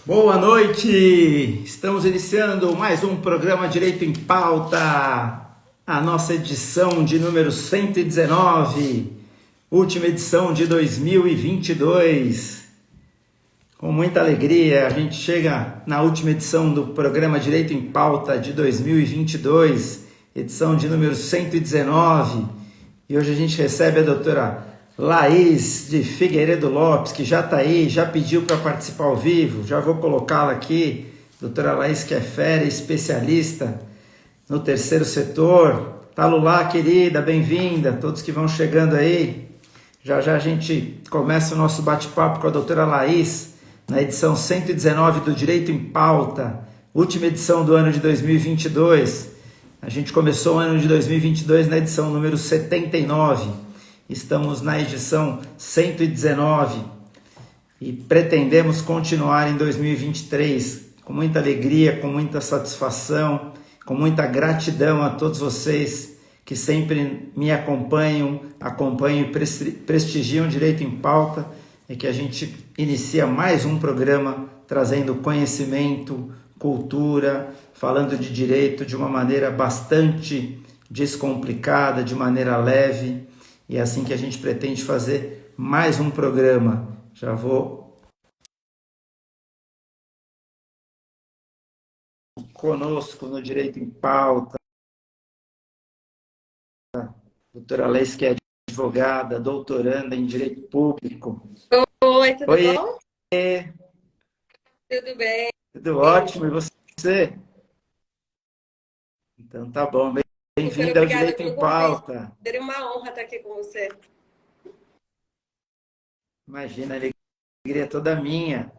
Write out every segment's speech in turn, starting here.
Boa noite! Estamos iniciando mais um programa Direito em Pauta, a nossa edição de número 119, última edição de 2022. Com muita alegria, a gente chega na última edição do programa Direito em Pauta de 2022, edição de número 119, e hoje a gente recebe a doutora Laís de Figueiredo Lopes, que já está aí, já pediu para participar ao vivo, já vou colocá-la aqui. Doutora Laís, que é fera, especialista no terceiro setor. Tá, Lulá, querida, bem-vinda, todos que vão chegando aí. Já já a gente começa o nosso bate-papo com a doutora Laís, na edição 119 do Direito em Pauta, última edição do ano de 2022. A gente começou o ano de 2022 na edição número 79. Estamos na edição 119 e pretendemos continuar em 2023 com muita alegria, com muita satisfação, com muita gratidão a todos vocês que sempre me acompanham e prestigiam Direito em Pauta, e que a gente inicia mais um programa trazendo conhecimento, cultura, falando de direito de uma maneira bastante descomplicada, de maneira leve. E é assim que a gente pretende fazer mais um programa. Já vou conosco no Direito em Pauta, doutora Leis, que é advogada, doutoranda em Direito Público. Oi, tudo Oi, bom? Tudo bem. tudo ótimo, e você? Então tá bom, Super bem-vinda ao obrigada Direito em pelo convite. Pauta. Seria uma honra estar aqui com você. Imagina, a alegria é toda minha.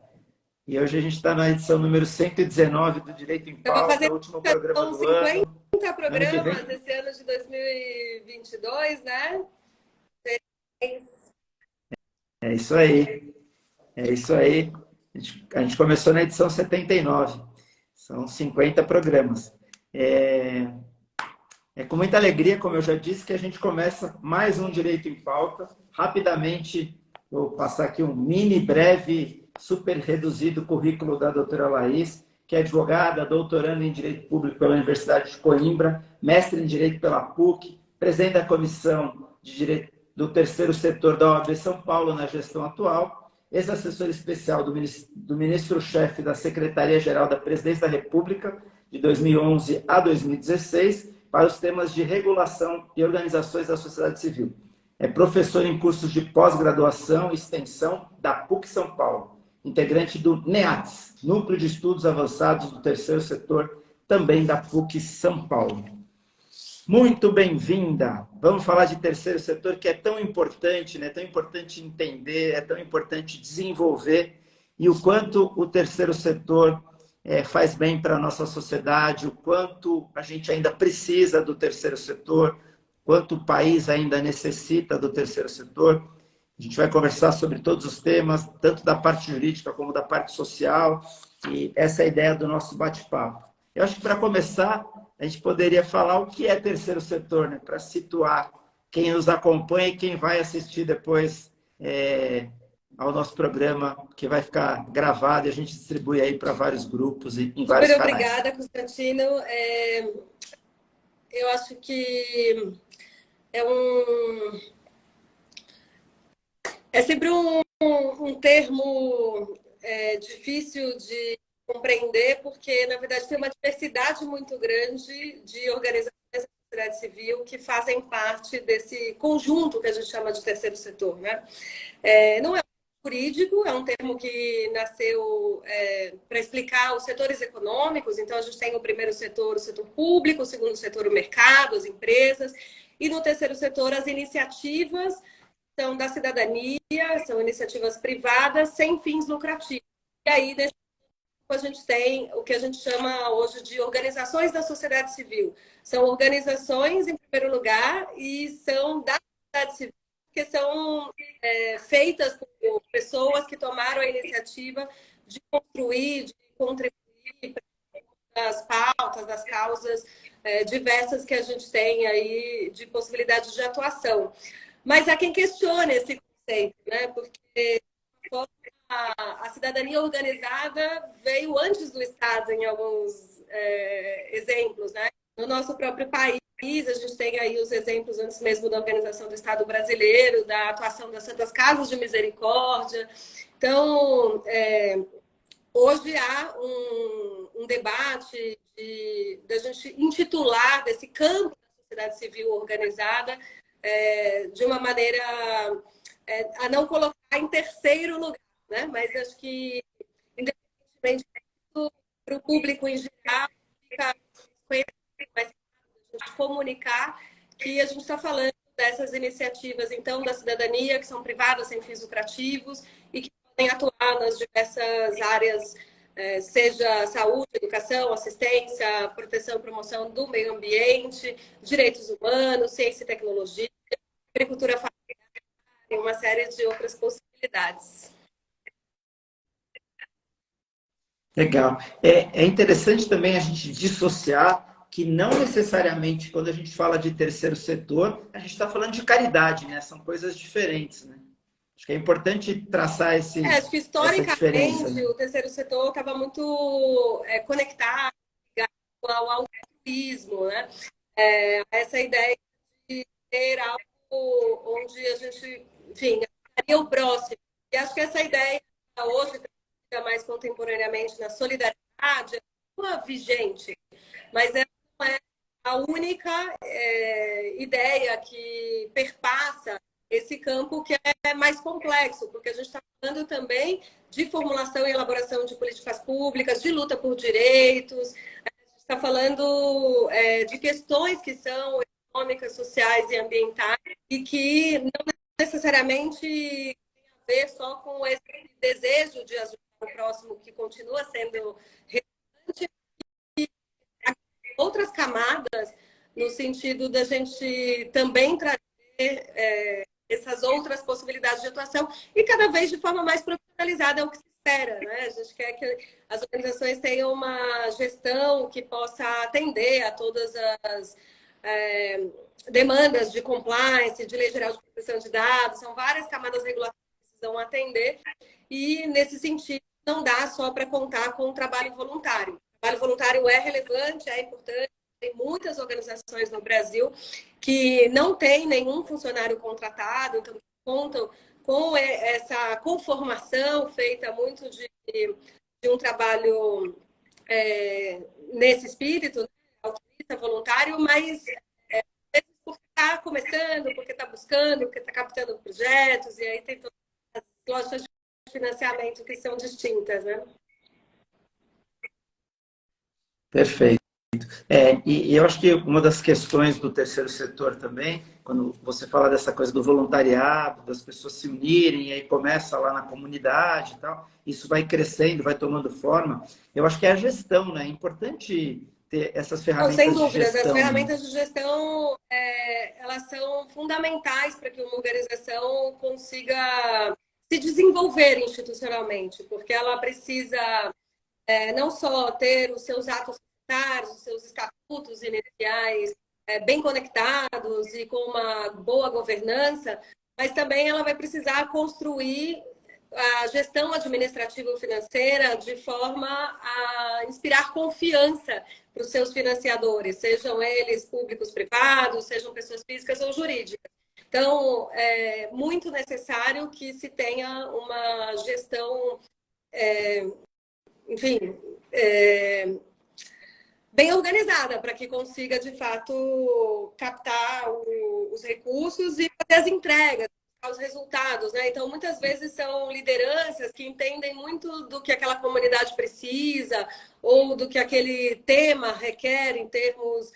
E hoje a gente está na edição número 119 do Direito em Eu vou Pauta, fazer último programa do 50 ano. Ano que programas vem esse ano de 2022, né? é isso aí. É isso aí. A gente começou na edição 79. São 50 programas. É com muita alegria, como eu já disse, que a gente começa mais um Direito em Pauta. Rapidamente, vou passar aqui um mini, breve, super reduzido currículo da doutora Laís, que é advogada, doutoranda em Direito Público pela Universidade de Coimbra, mestre em Direito pela PUC, presidente da Comissão de Direito do Terceiro Setor da OAB São Paulo na gestão atual, ex-assessora especial do ministro-chefe da Secretaria-Geral da Presidência da República, de 2011 a 2016, para os temas de regulação e organizações da sociedade civil. É professor em cursos de pós-graduação e extensão da PUC São Paulo, integrante do NEATS, Núcleo de Estudos Avançados do Terceiro Setor, também da PUC São Paulo. Muito bem-vinda! Vamos falar de terceiro setor, que é tão importante, né? Tão importante entender, é tão importante desenvolver, e o quanto o terceiro setor faz bem para a nossa sociedade, o quanto a gente ainda precisa do terceiro setor, quanto o país ainda necessita do terceiro setor. A gente vai conversar sobre todos os temas, tanto da parte jurídica como da parte social, e essa é a ideia do nosso bate-papo. Eu acho que, para começar, a gente poderia falar o que é terceiro setor, né? Para situar quem nos acompanha e quem vai assistir depois ao nosso programa, que vai ficar gravado e a gente distribui aí para vários grupos e em vários Super canais. obrigada, Constantino. Eu acho que é um é sempre um termo difícil de compreender, porque, na verdade, tem uma diversidade muito grande de organizações da sociedade civil que fazem parte desse conjunto que a gente chama de terceiro setor, né? Não é jurídico, é um termo que nasceu para explicar os setores econômicos. Então, a gente tem o primeiro setor, o setor público, o segundo setor, o mercado, as empresas, e no terceiro setor, as iniciativas são da cidadania, são iniciativas privadas sem fins lucrativos. E aí, nesse a gente tem o que a gente chama hoje de organizações da sociedade civil. São organizações, em primeiro lugar, e são da sociedade civil, que são feitas por pessoas que tomaram a iniciativa de construir, de contribuir das pautas, das causas diversas que a gente tem aí de possibilidade de atuação. Mas há quem questione esse conceito, né? Porque a cidadania organizada veio antes do Estado em alguns exemplos, né? No nosso próprio país, a gente tem aí os exemplos antes mesmo da organização do Estado brasileiro, da atuação das Santas Casas de Misericórdia. Então, hoje há um debate da gente intitular desse campo da sociedade civil organizada de uma maneira a não colocar em terceiro lugar, né? Mas acho que, independentemente disso, para o público em geral, fica mais a gente comunicar que a gente está falando dessas iniciativas, então, da cidadania, que são privadas, sem fins lucrativos, e que podem atuar nas diversas áreas, seja saúde, educação, assistência, proteção e promoção do meio ambiente, direitos humanos, ciência e tecnologia, agricultura familiar e uma série de outras possibilidades. Legal. É interessante também a gente dissociar que não necessariamente quando a gente fala de terceiro setor, a gente está falando de caridade, né? São coisas diferentes, né? Acho que é importante traçar Acho que essa diferença, historicamente né? o terceiro setor estava muito conectado ao altruísmo, né? Essa ideia de ter algo onde a gente, enfim, ajudaria o próximo. E acho que essa ideia hoje, mais contemporaneamente na solidariedade, é vigente, mas ela não é a única ideia que perpassa esse campo que é mais complexo, porque a gente está falando também de formulação e elaboração de políticas públicas, de luta por direitos, está falando de questões que são econômicas, sociais e ambientais e que não necessariamente tem a ver só com esse desejo de ajudar o próximo, que continua sendo relevante, e outras camadas no sentido da gente também trazer essas outras possibilidades de atuação e cada vez de forma mais profissionalizada, é o que se espera, né? A gente quer que as organizações tenham uma gestão que possa atender a todas as demandas de compliance, de lei geral de proteção de dados, são várias camadas regulatórias que precisam atender e, nesse sentido, não dá só para contar com o trabalho voluntário. O trabalho voluntário é relevante, é importante, tem muitas organizações no Brasil que não têm nenhum funcionário contratado, então contam com essa conformação feita muito de um trabalho nesse espírito, né, altruísta, voluntário, mas porque está começando, porque está buscando, porque está captando projetos, e aí tem todas as lógicas de financiamento que são distintas, né? Perfeito. E eu acho que uma das questões do terceiro setor também, quando você fala dessa coisa do voluntariado, das pessoas se unirem, e aí começa lá na comunidade e tal, isso vai crescendo, vai tomando forma, eu acho que é a gestão, né? É importante ter essas Não, sem ferramentas de dúvidas, as gestão, né? ferramentas de gestão elas são fundamentais para que uma organização consiga se desenvolver institucionalmente, porque ela precisa não só ter os seus atos societários, os seus estatutos iniciais bem conectados e com uma boa governança, mas também ela vai precisar construir a gestão administrativa financeira de forma a inspirar confiança para os seus financiadores, sejam eles públicos, privados, sejam pessoas físicas ou jurídicas. Então, é muito necessário que se tenha uma gestão, enfim, bem organizada para que consiga, de fato, captar os recursos e fazer as entregas, os resultados, né? Então, muitas vezes são lideranças que entendem muito do que aquela comunidade precisa ou do que aquele tema requer em termos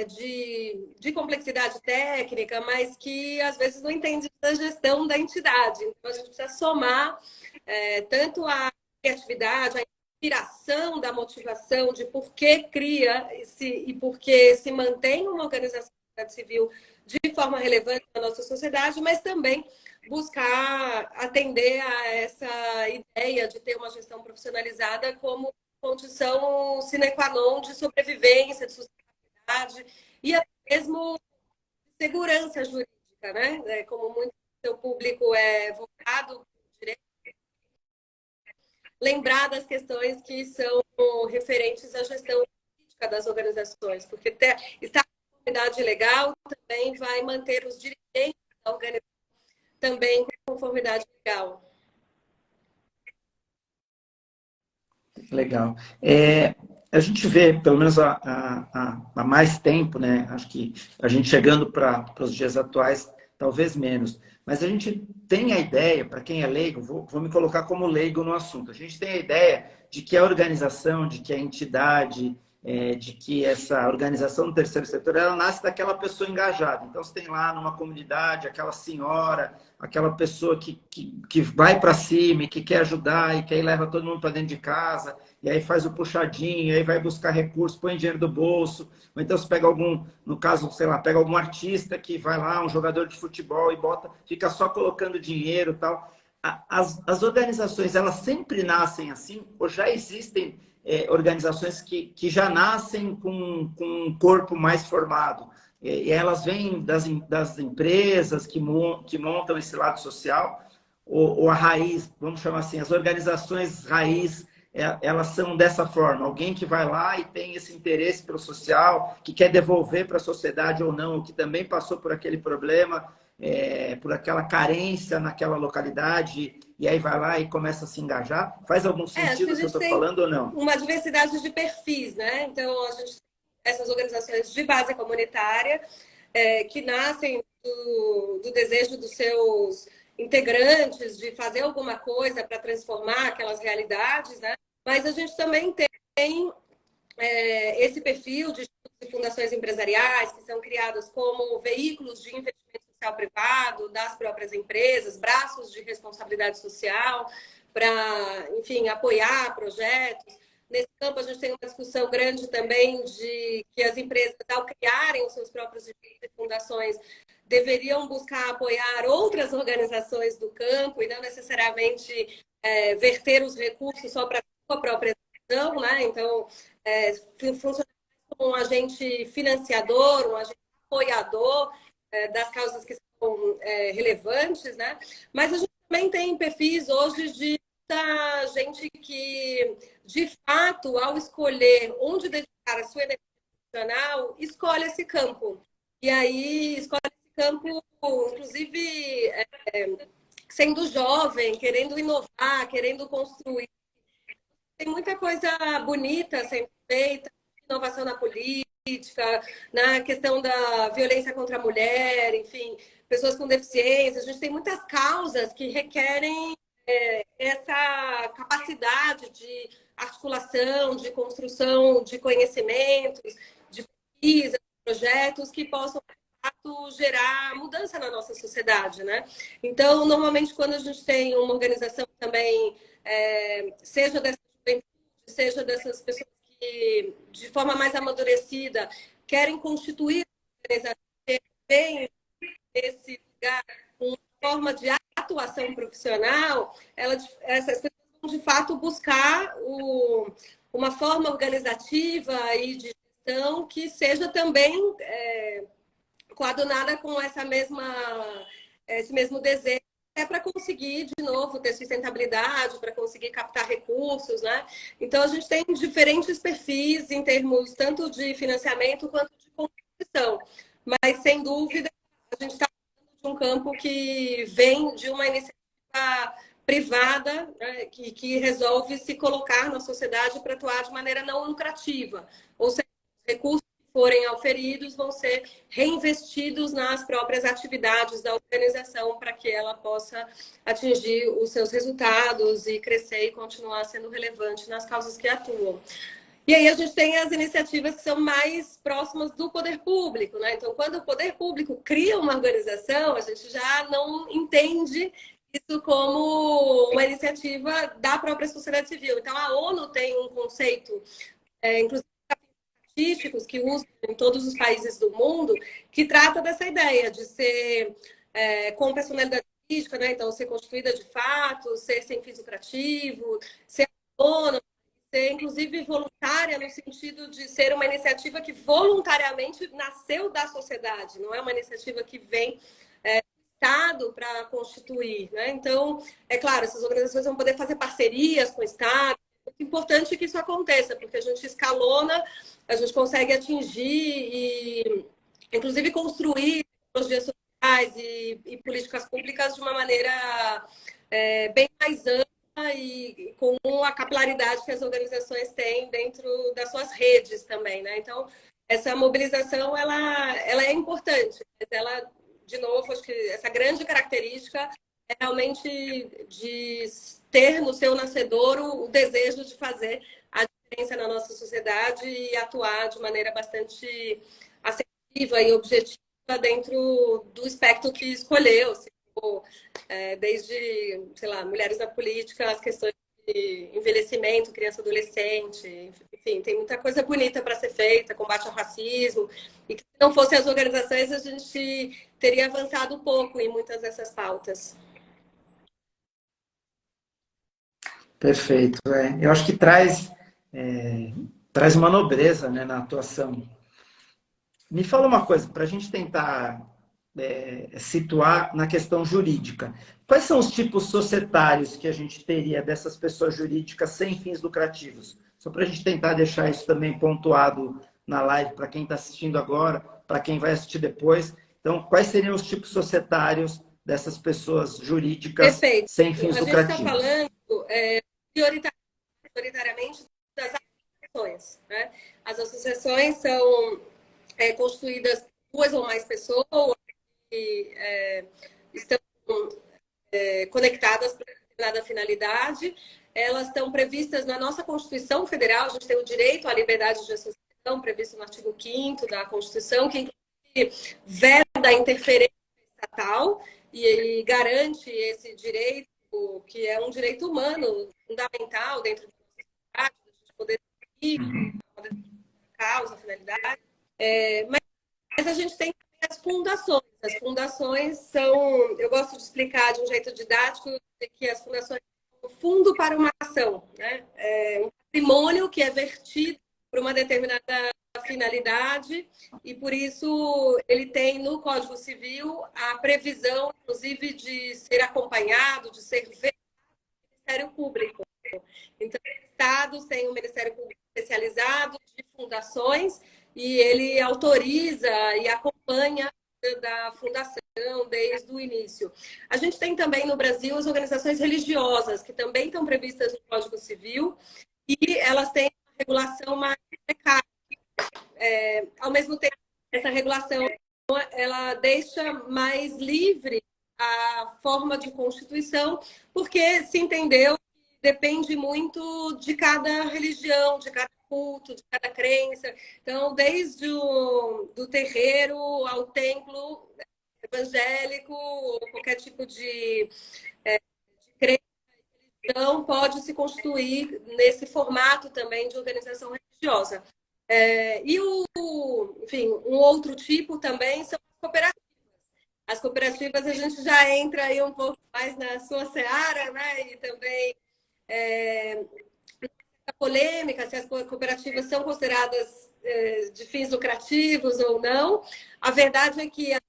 de complexidade técnica, mas que às vezes não entendem da gestão da entidade. Então, a gente precisa somar tanto a criatividade, a inspiração da motivação de por que cria e por que se mantém uma organização civil de forma relevante na nossa sociedade, mas também buscar atender a essa ideia de ter uma gestão profissionalizada como condição sine qua non de sobrevivência, de sustentabilidade e até mesmo segurança jurídica, né? Como muito do seu público é voltado lembrar das questões que são referentes à gestão política das organizações, porque estar em conformidade legal também vai manter os dirigentes da organização também com conformidade legal. Legal. A gente vê, pelo menos há mais tempo, né? Acho que a gente chegando para os dias atuais, talvez menos. Mas a gente tem a ideia, para quem é leigo, vou me colocar como leigo no assunto. A gente tem a ideia de que a organização, de que a entidade, de que essa organização do terceiro setor, ela nasce daquela pessoa engajada. Então, você tem lá numa comunidade aquela senhora, aquela pessoa que vai para cima e que quer ajudar e que aí leva todo mundo para dentro de casa, e aí faz o puxadinho, aí vai buscar recursos, põe dinheiro do bolso, ou então você pega algum, no caso, sei lá, pega algum artista que vai lá, um jogador de futebol e bota, fica só colocando dinheiro e tal. As organizações, elas sempre nascem assim, ou já existem organizações que já nascem com um corpo mais formado? E elas vêm das empresas que montam esse lado social, ou a raiz, vamos chamar assim, as organizações raiz, elas são dessa forma, alguém que vai lá e tem esse interesse pelo social, que quer devolver para a sociedade ou não, que também passou por aquele problema, por aquela carência naquela localidade, e aí vai lá e começa a se engajar. Faz algum sentido o que eu estou falando ou não? Uma diversidade de perfis, né? Então, a gente tem essas organizações de base comunitária, que nascem do desejo dos seus integrantes de fazer alguma coisa para transformar aquelas realidades, né? Mas a gente também tem esse perfil de fundações empresariais que são criadas como veículos de investimento social privado das próprias empresas, braços de responsabilidade social para, enfim, apoiar projetos. Nesse campo, a gente tem uma discussão grande também de que as empresas, ao criarem os seus próprios fundações, deveriam buscar apoiar outras organizações do campo e não necessariamente verter os recursos só para a sua própria ação, né? Então, funciona como um agente financiador, um agente apoiador das causas que são relevantes, né? Mas a gente também tem perfis hoje de gente que, de fato, ao escolher onde dedicar a sua energia profissional, escolhe esse campo. E aí, escolhe esse campo, inclusive, sendo jovem, querendo inovar, querendo construir. Tem muita coisa bonita sendo feita, inovação na política, na questão da violência contra a mulher, enfim, pessoas com deficiência. A gente tem muitas causas que requerem essa capacidade de articulação, de construção de conhecimentos, de pesquisa, de projetos que possam, de fato, gerar mudança na nossa sociedade, né? Então, normalmente, quando a gente tem uma organização também, seja dessa juventude, seja dessas pessoas que, de forma mais amadurecida, querem constituir a organização, bem esse lugar com forma de atuação profissional, essas pessoas vão, de fato, buscar uma forma organizativa e de gestão que seja também coadunada com esse mesmo desejo, para conseguir, de novo, ter sustentabilidade, para conseguir captar recursos, né? Então, a gente tem diferentes perfis em termos tanto de financiamento quanto de contribuição. Mas, sem dúvida, a gente está de um campo que vem de uma iniciativa privada, né, que resolve se colocar na sociedade para atuar de maneira não lucrativa. Ou seja, os recursos que forem auferidos vão ser reinvestidos nas próprias atividades da organização para que ela possa atingir os seus resultados e crescer e continuar sendo relevante nas causas que atuam. E aí a gente tem as iniciativas que são mais próximas do poder público, né? Então, quando o poder público cria uma organização, a gente já não entende isso como uma iniciativa da própria sociedade civil. Então, a ONU tem um conceito, inclusive estatísticos, que usam em todos os países do mundo, que trata dessa ideia de ser com personalidade jurídica, né? Então, ser constituída de fato, ser sem fins lucrativos, ser autônoma, ser, inclusive, voluntária, no sentido de ser uma iniciativa que voluntariamente nasceu da sociedade, não é uma iniciativa que vem do Estado para constituir, né? Então, é claro, essas organizações vão poder fazer parcerias com o Estado. É muito importante que isso aconteça, porque a gente escalona, a gente consegue atingir e, inclusive, construir tecnologias sociais e políticas públicas de uma maneira bem mais ampla e com a capilaridade que as organizações têm dentro das suas redes também, né? Então, essa mobilização, ela é importante, mas ela, de novo, acho que essa grande característica é realmente de ter no seu nascedouro o desejo de fazer a diferença na nossa sociedade e atuar de maneira bastante assertiva e objetiva dentro do espectro que escolheu, desde, sei lá, mulheres na política, as questões de envelhecimento, criança e adolescente, enfim, tem muita coisa bonita para ser feita, combate ao racismo, e que se não fossem as organizações, a gente teria avançado um pouco em muitas dessas pautas. Perfeito. Eu acho que traz uma nobreza, né, na atuação. Me fala uma coisa, para a gente tentar situar na questão jurídica. Quais são os tipos societários que a gente teria dessas pessoas jurídicas sem fins lucrativos? Só para a gente tentar deixar isso também pontuado na live para quem está assistindo agora, para quem vai assistir depois. Então, quais seriam os tipos societários dessas pessoas jurídicas Perfeito. sem fins A gente lucrativos? está falando prioritariamente das associações, né? As associações são constituídas duas ou mais pessoas que estão conectadas para determinada finalidade. Elas estão previstas na nossa Constituição Federal. A gente tem o direito à liberdade de associação, previsto no artigo 5º da Constituição, que inclusive veda a interferência estatal e garante esse direito, que é um direito humano fundamental dentro da sociedade, a gente poder seguir a causa, a finalidade. Mas a gente tem as fundações. As fundações são, eu gosto de explicar de um jeito didático, que as fundações são um fundo para uma ação, né? É um patrimônio que é vertido por uma determinada finalidade e por isso ele tem no Código Civil a previsão, inclusive, de ser acompanhado, de ser vetado pelo Ministério Público. Então, os estados têm um Ministério Público especializado de fundações e ele autoriza e acompanha da fundação desde o início. A gente tem também no Brasil as organizações religiosas, que também estão previstas no Código Civil, e elas têm uma regulação mais precária. Ao mesmo tempo, essa regulação ela deixa mais livre a forma de constituição, porque se entendeu que depende muito de cada religião, de cada culto, de cada crença. Então, desde do terreiro ao templo evangélico, ou qualquer tipo de crença, religião pode se constituir nesse formato também de organização religiosa. Enfim, um outro tipo também são as cooperativas. As cooperativas a gente já entra aí um pouco mais na sua seara, né? E também polêmica se as cooperativas são consideradas de fins lucrativos ou não. A verdade é que as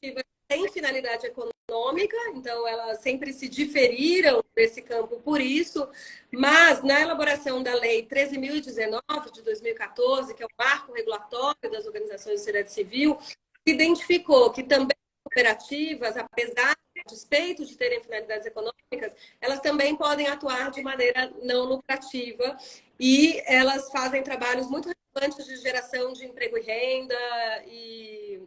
cooperativas têm finalidade econômica, então elas sempre se diferiram desse campo por isso, mas na elaboração da Lei 13.019 de 2014, que é o marco regulatório das organizações de sociedade civil, se identificou que também cooperativas, apesar a despeito de terem finalidades econômicas, elas também podem atuar de maneira não lucrativa e elas fazem trabalhos muito relevantes de geração de emprego e renda e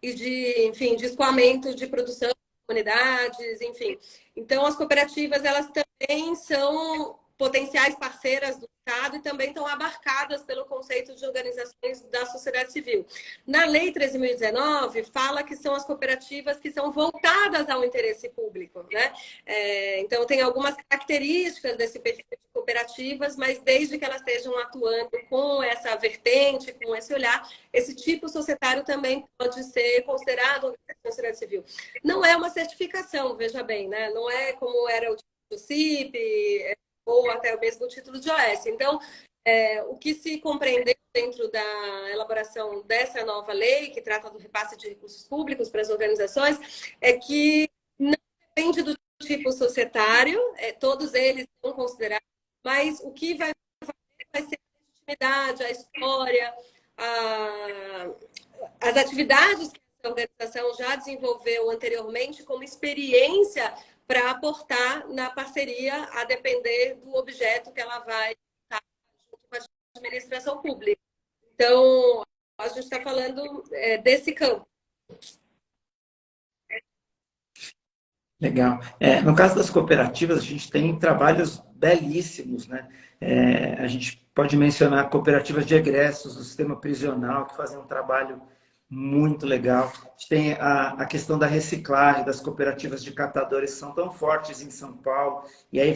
de, enfim, de escoamento de produção de comunidades, enfim. Então, as cooperativas, elas também são potenciais parceiras do Estado e também estão abarcadas pelo conceito de organizações da sociedade civil. Na Lei 13.019, fala que são as cooperativas que são voltadas ao interesse público, né? Então, tem algumas características desse perfil de cooperativas, mas desde que elas estejam atuando com essa vertente, com esse olhar, esse tipo societário também pode ser considerado organização da sociedade civil. Não é uma certificação, veja bem, né? Não é como era o tipo do CIP, ou até mesmo o título de OS. Então, O que se compreendeu dentro da elaboração dessa nova lei, que trata do repasse de recursos públicos para as organizações, é que não depende do tipo societário, todos eles são considerados, mas o que vai ser a legitimidade, a história, as atividades que a organização já desenvolveu anteriormente como experiência para aportar na parceria, a depender do objeto que ela vai estar junto com a administração pública. Então, a gente está falando desse campo. Legal. No caso das cooperativas, a gente tem trabalhos belíssimos, né? A gente pode mencionar cooperativas de egressos do sistema prisional, que fazem um trabalho muito legal. A gente tem a questão da reciclagem, das cooperativas de catadores, que são tão fortes em São Paulo, e aí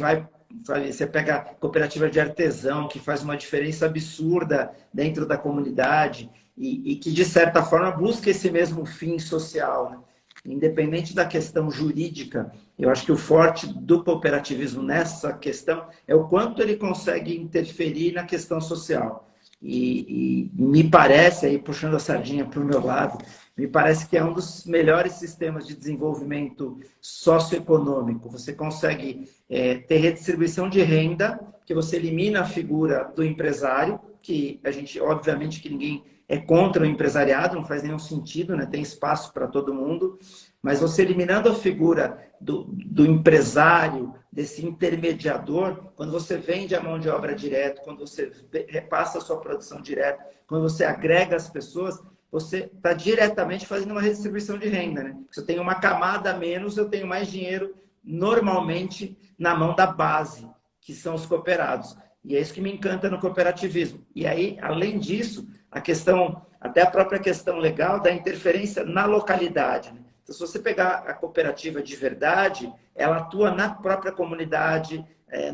você pega a cooperativa de artesão, que faz uma diferença absurda dentro da comunidade, e que, de certa forma, busca esse mesmo fim social, né? Independente da questão jurídica, eu acho que o forte do cooperativismo nessa questão é o quanto ele consegue interferir na questão social. E me parece, aí puxando a sardinha para o meu lado, me parece que é um dos melhores sistemas de desenvolvimento socioeconômico. Você consegue ter redistribuição de renda, que você elimina a figura do empresário, que a gente, obviamente, que ninguém é contra o empresariado, não faz nenhum sentido, né? Tem espaço para todo mundo, mas você eliminando a figura do empresário, desse intermediador, quando você vende a mão de obra direto, quando você repassa a sua produção direto, quando você agrega as pessoas, você está diretamente fazendo uma redistribuição de renda, né? Se eu tenho uma camada a menos, eu tenho mais dinheiro normalmente na mão da base, que são os cooperados. E é isso que me encanta no cooperativismo. E aí, além disso, a questão, até a própria questão legal da interferência na localidade, né? Então, se você pegar a cooperativa de verdade, ela atua na própria comunidade,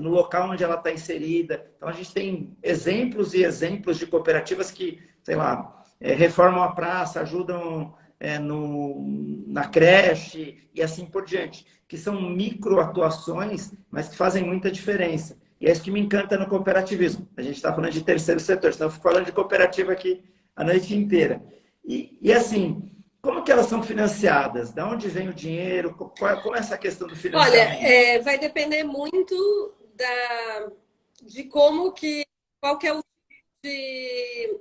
no local onde ela está inserida. Então, a gente tem exemplos e exemplos de cooperativas que, sei lá, reformam a praça, ajudam na creche e assim por diante, que são microatuações, mas que fazem muita diferença. E é isso que me encanta no cooperativismo. A gente está falando de terceiro setor, senão eu fico falando de cooperativa aqui a noite inteira. E assim, como que elas são financiadas? Da onde vem o dinheiro? Como é essa questão do financiamento? Olha, vai depender muito de qual que é o tipo de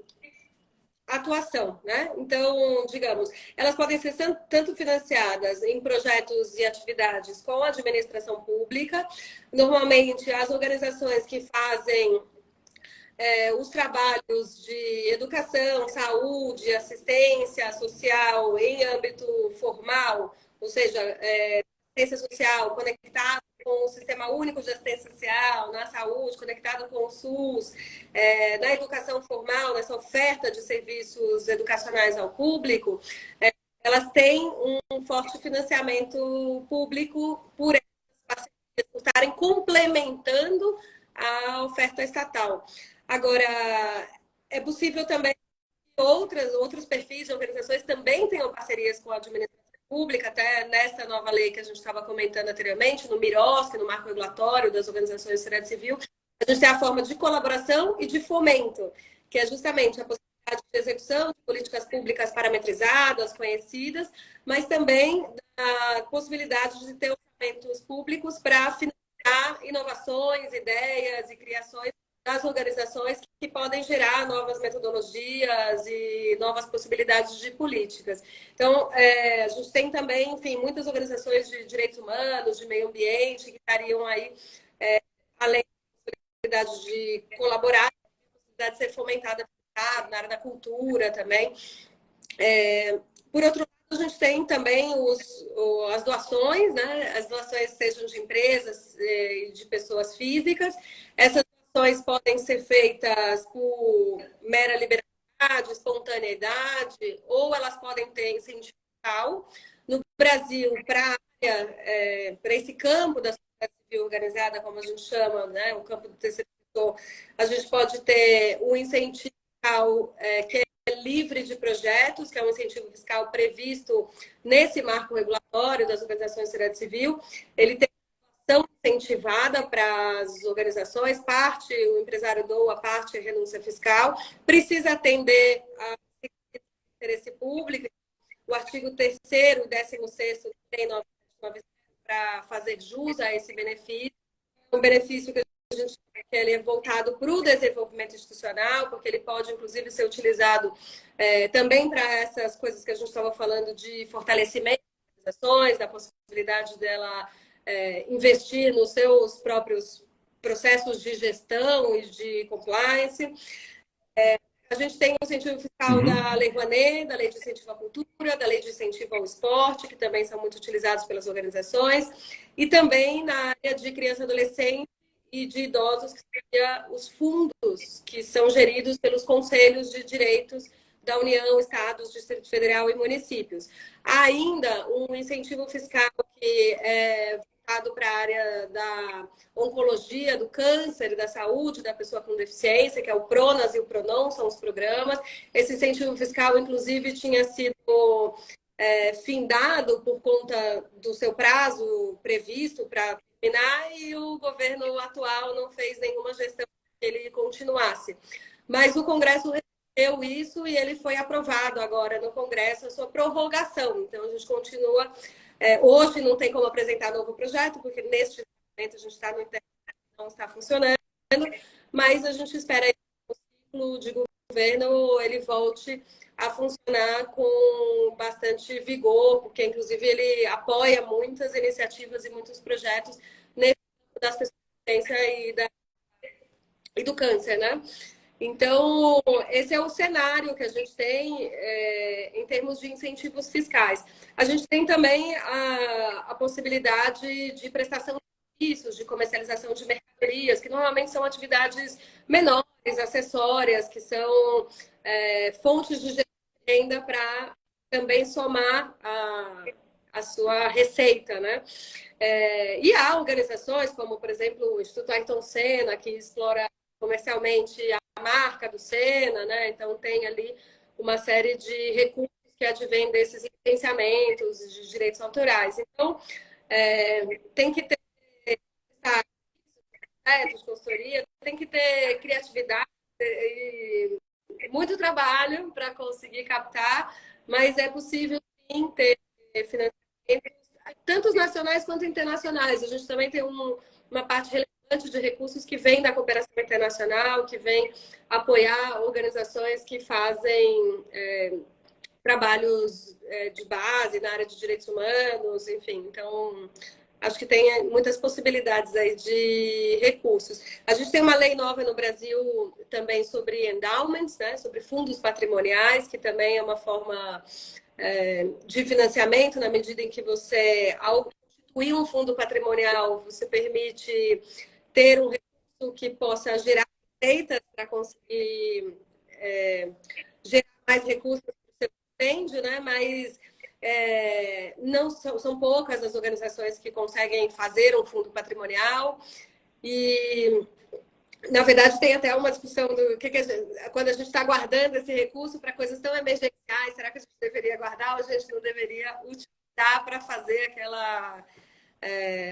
atuação, né? Então, digamos, elas podem ser tanto financiadas em projetos e atividades com a administração pública. Normalmente, as organizações que fazem os trabalhos de educação, saúde, assistência social em âmbito formal, ou seja, assistência social conectada com o Sistema Único de Assistência Social, na saúde, conectado com o SUS, na educação formal, nessa oferta de serviços educacionais ao público, elas têm um forte financiamento público por essas parcerias, por estarem complementando a oferta estatal. Agora, é possível também que outros perfis de organizações também tenham parcerias com a administração pública, até nessa nova lei que a gente estava comentando anteriormente, no MIROSC, no Marco Regulatório das Organizações de Sociedade Civil, a gente tem a forma de colaboração e de fomento, que é justamente a possibilidade de execução de políticas públicas parametrizadas, conhecidas, mas também a possibilidade de ter orçamentos públicos para financiar inovações, ideias e criações das organizações que podem gerar novas metodologias e novas possibilidades de políticas. Então, a gente tem também, enfim, muitas organizações de direitos humanos, de meio ambiente, que estariam aí, além da possibilidade de colaborar, a possibilidade de ser fomentada na área da cultura também. Por outro lado, a gente tem também as doações, né? As doações sejam de empresas e de pessoas físicas. Essas doações podem ser feitas por mera liberalidade, espontaneidade, ou elas podem ter incentivo fiscal. No Brasil, para esse campo da sociedade civil organizada, como a gente chama, né? O campo do terceiro setor, a gente pode ter um incentivo fiscal que é livre de projetos, que é um incentivo fiscal previsto nesse marco regulatório das organizações de sociedade civil. Ele tem incentivada para as organizações, parte o empresário doa, parte é renúncia fiscal, precisa atender a interesse público. O artigo 3º e 16º tem para fazer jus a esse benefício. Um benefício que a gente que ele é voltado para o desenvolvimento institucional, porque ele pode, inclusive, ser utilizado também para essas coisas que a gente estava falando de fortalecimento das organizações, da possibilidade dela investir nos seus próprios processos de gestão e de compliance. A gente tem o incentivo fiscal da Lei Rouanet, da Lei de Incentivo à Cultura, da Lei de Incentivo ao Esporte, que também são muito utilizados pelas organizações, e também na área de criança e adolescente e de idosos, que seria os fundos que são geridos pelos conselhos de direitos da União, Estados, Distrito Federal e municípios. Há ainda um incentivo fiscal que é voltado para a área da oncologia, do câncer, da saúde da pessoa com deficiência, que é o PRONAS e o PRONON, são os programas. Esse incentivo fiscal, inclusive, tinha sido findado por conta do seu prazo previsto para terminar, e o governo atual não fez nenhuma gestão que ele continuasse. Mas o Congresso recebeu isso e ele foi aprovado agora no Congresso a sua prorrogação. Então, a gente continua. Hoje não tem como apresentar novo projeto, porque neste momento a gente está no internet, não está funcionando, mas a gente espera que o ciclo de governo ele volte a funcionar com bastante vigor, porque inclusive ele apoia muitas iniciativas e muitos projetos nesse das pessoas com deficiência e do câncer, né? Então, esse é o cenário que a gente tem em termos de incentivos fiscais. A gente tem também a possibilidade de prestação de serviços, de comercialização de mercadorias, que normalmente são atividades menores, acessórias, que são fontes de renda para também somar a sua receita, né? E há organizações como, por exemplo, o Instituto Ayrton Senna, que explora comercialmente a marca do Senna, né? Então tem ali uma série de recursos que advêm desses licenciamentos de direitos autorais. Então, tem que ter de consultoria, tem que ter criatividade e muito trabalho para conseguir captar, mas é possível sim ter financiamentos, tanto nacionais quanto internacionais. A gente também tem uma parte relevante de recursos que vem da cooperação internacional, que vem apoiar organizações que fazem trabalhos de base na área de direitos humanos, enfim. Então, acho que tem muitas possibilidades aí de recursos. A gente tem uma lei nova no Brasil também sobre endowments, né? Sobre fundos patrimoniais, que também é uma forma de financiamento, na medida em que você, ao constituir um fundo patrimonial, você permite ter um recurso que possa gerar receitas para conseguir gerar mais recursos que você pretende, né? Mas não são poucas as organizações que conseguem fazer um fundo patrimonial e, na verdade, tem até uma discussão do quando a gente está guardando esse recurso para coisas tão emergenciais, será que a gente deveria guardar ou a gente não deveria utilizar para fazer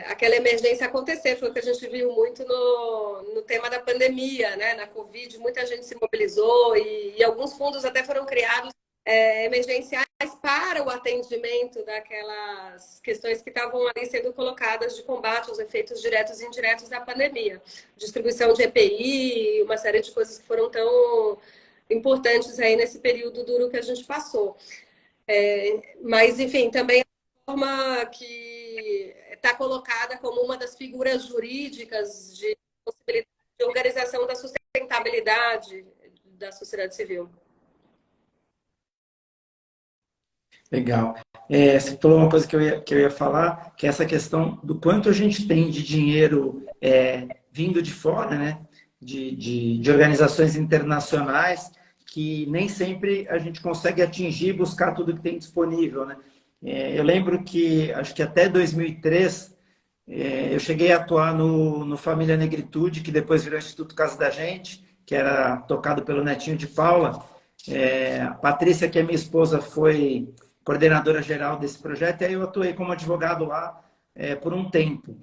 aquela emergência acontecer? Foi o que a gente viu muito no tema da pandemia, né? Na Covid, muita gente se mobilizou e alguns fundos até foram criados emergenciais para o atendimento daquelas questões que estavam ali sendo colocadas de combate aos efeitos diretos e indiretos da pandemia. Distribuição de EPI, uma série de coisas que foram tão importantes aí nesse período duro que a gente passou. Mas, enfim, também a forma que está colocada como uma das figuras jurídicas de possibilidade de organização da sustentabilidade da sociedade civil. Legal. Você falou uma coisa que eu ia falar, que é essa questão do quanto a gente tem de dinheiro vindo de fora, né? De organizações internacionais, que nem sempre a gente consegue atingir e buscar tudo que tem disponível, né? Eu lembro que, acho que até 2003, eu cheguei a atuar no Família Negritude, que depois virou Instituto Casa da Gente, que era tocado pelo Netinho de Paula. A Patrícia, que é minha esposa, foi coordenadora geral desse projeto, e aí eu atuei como advogado lá por um tempo.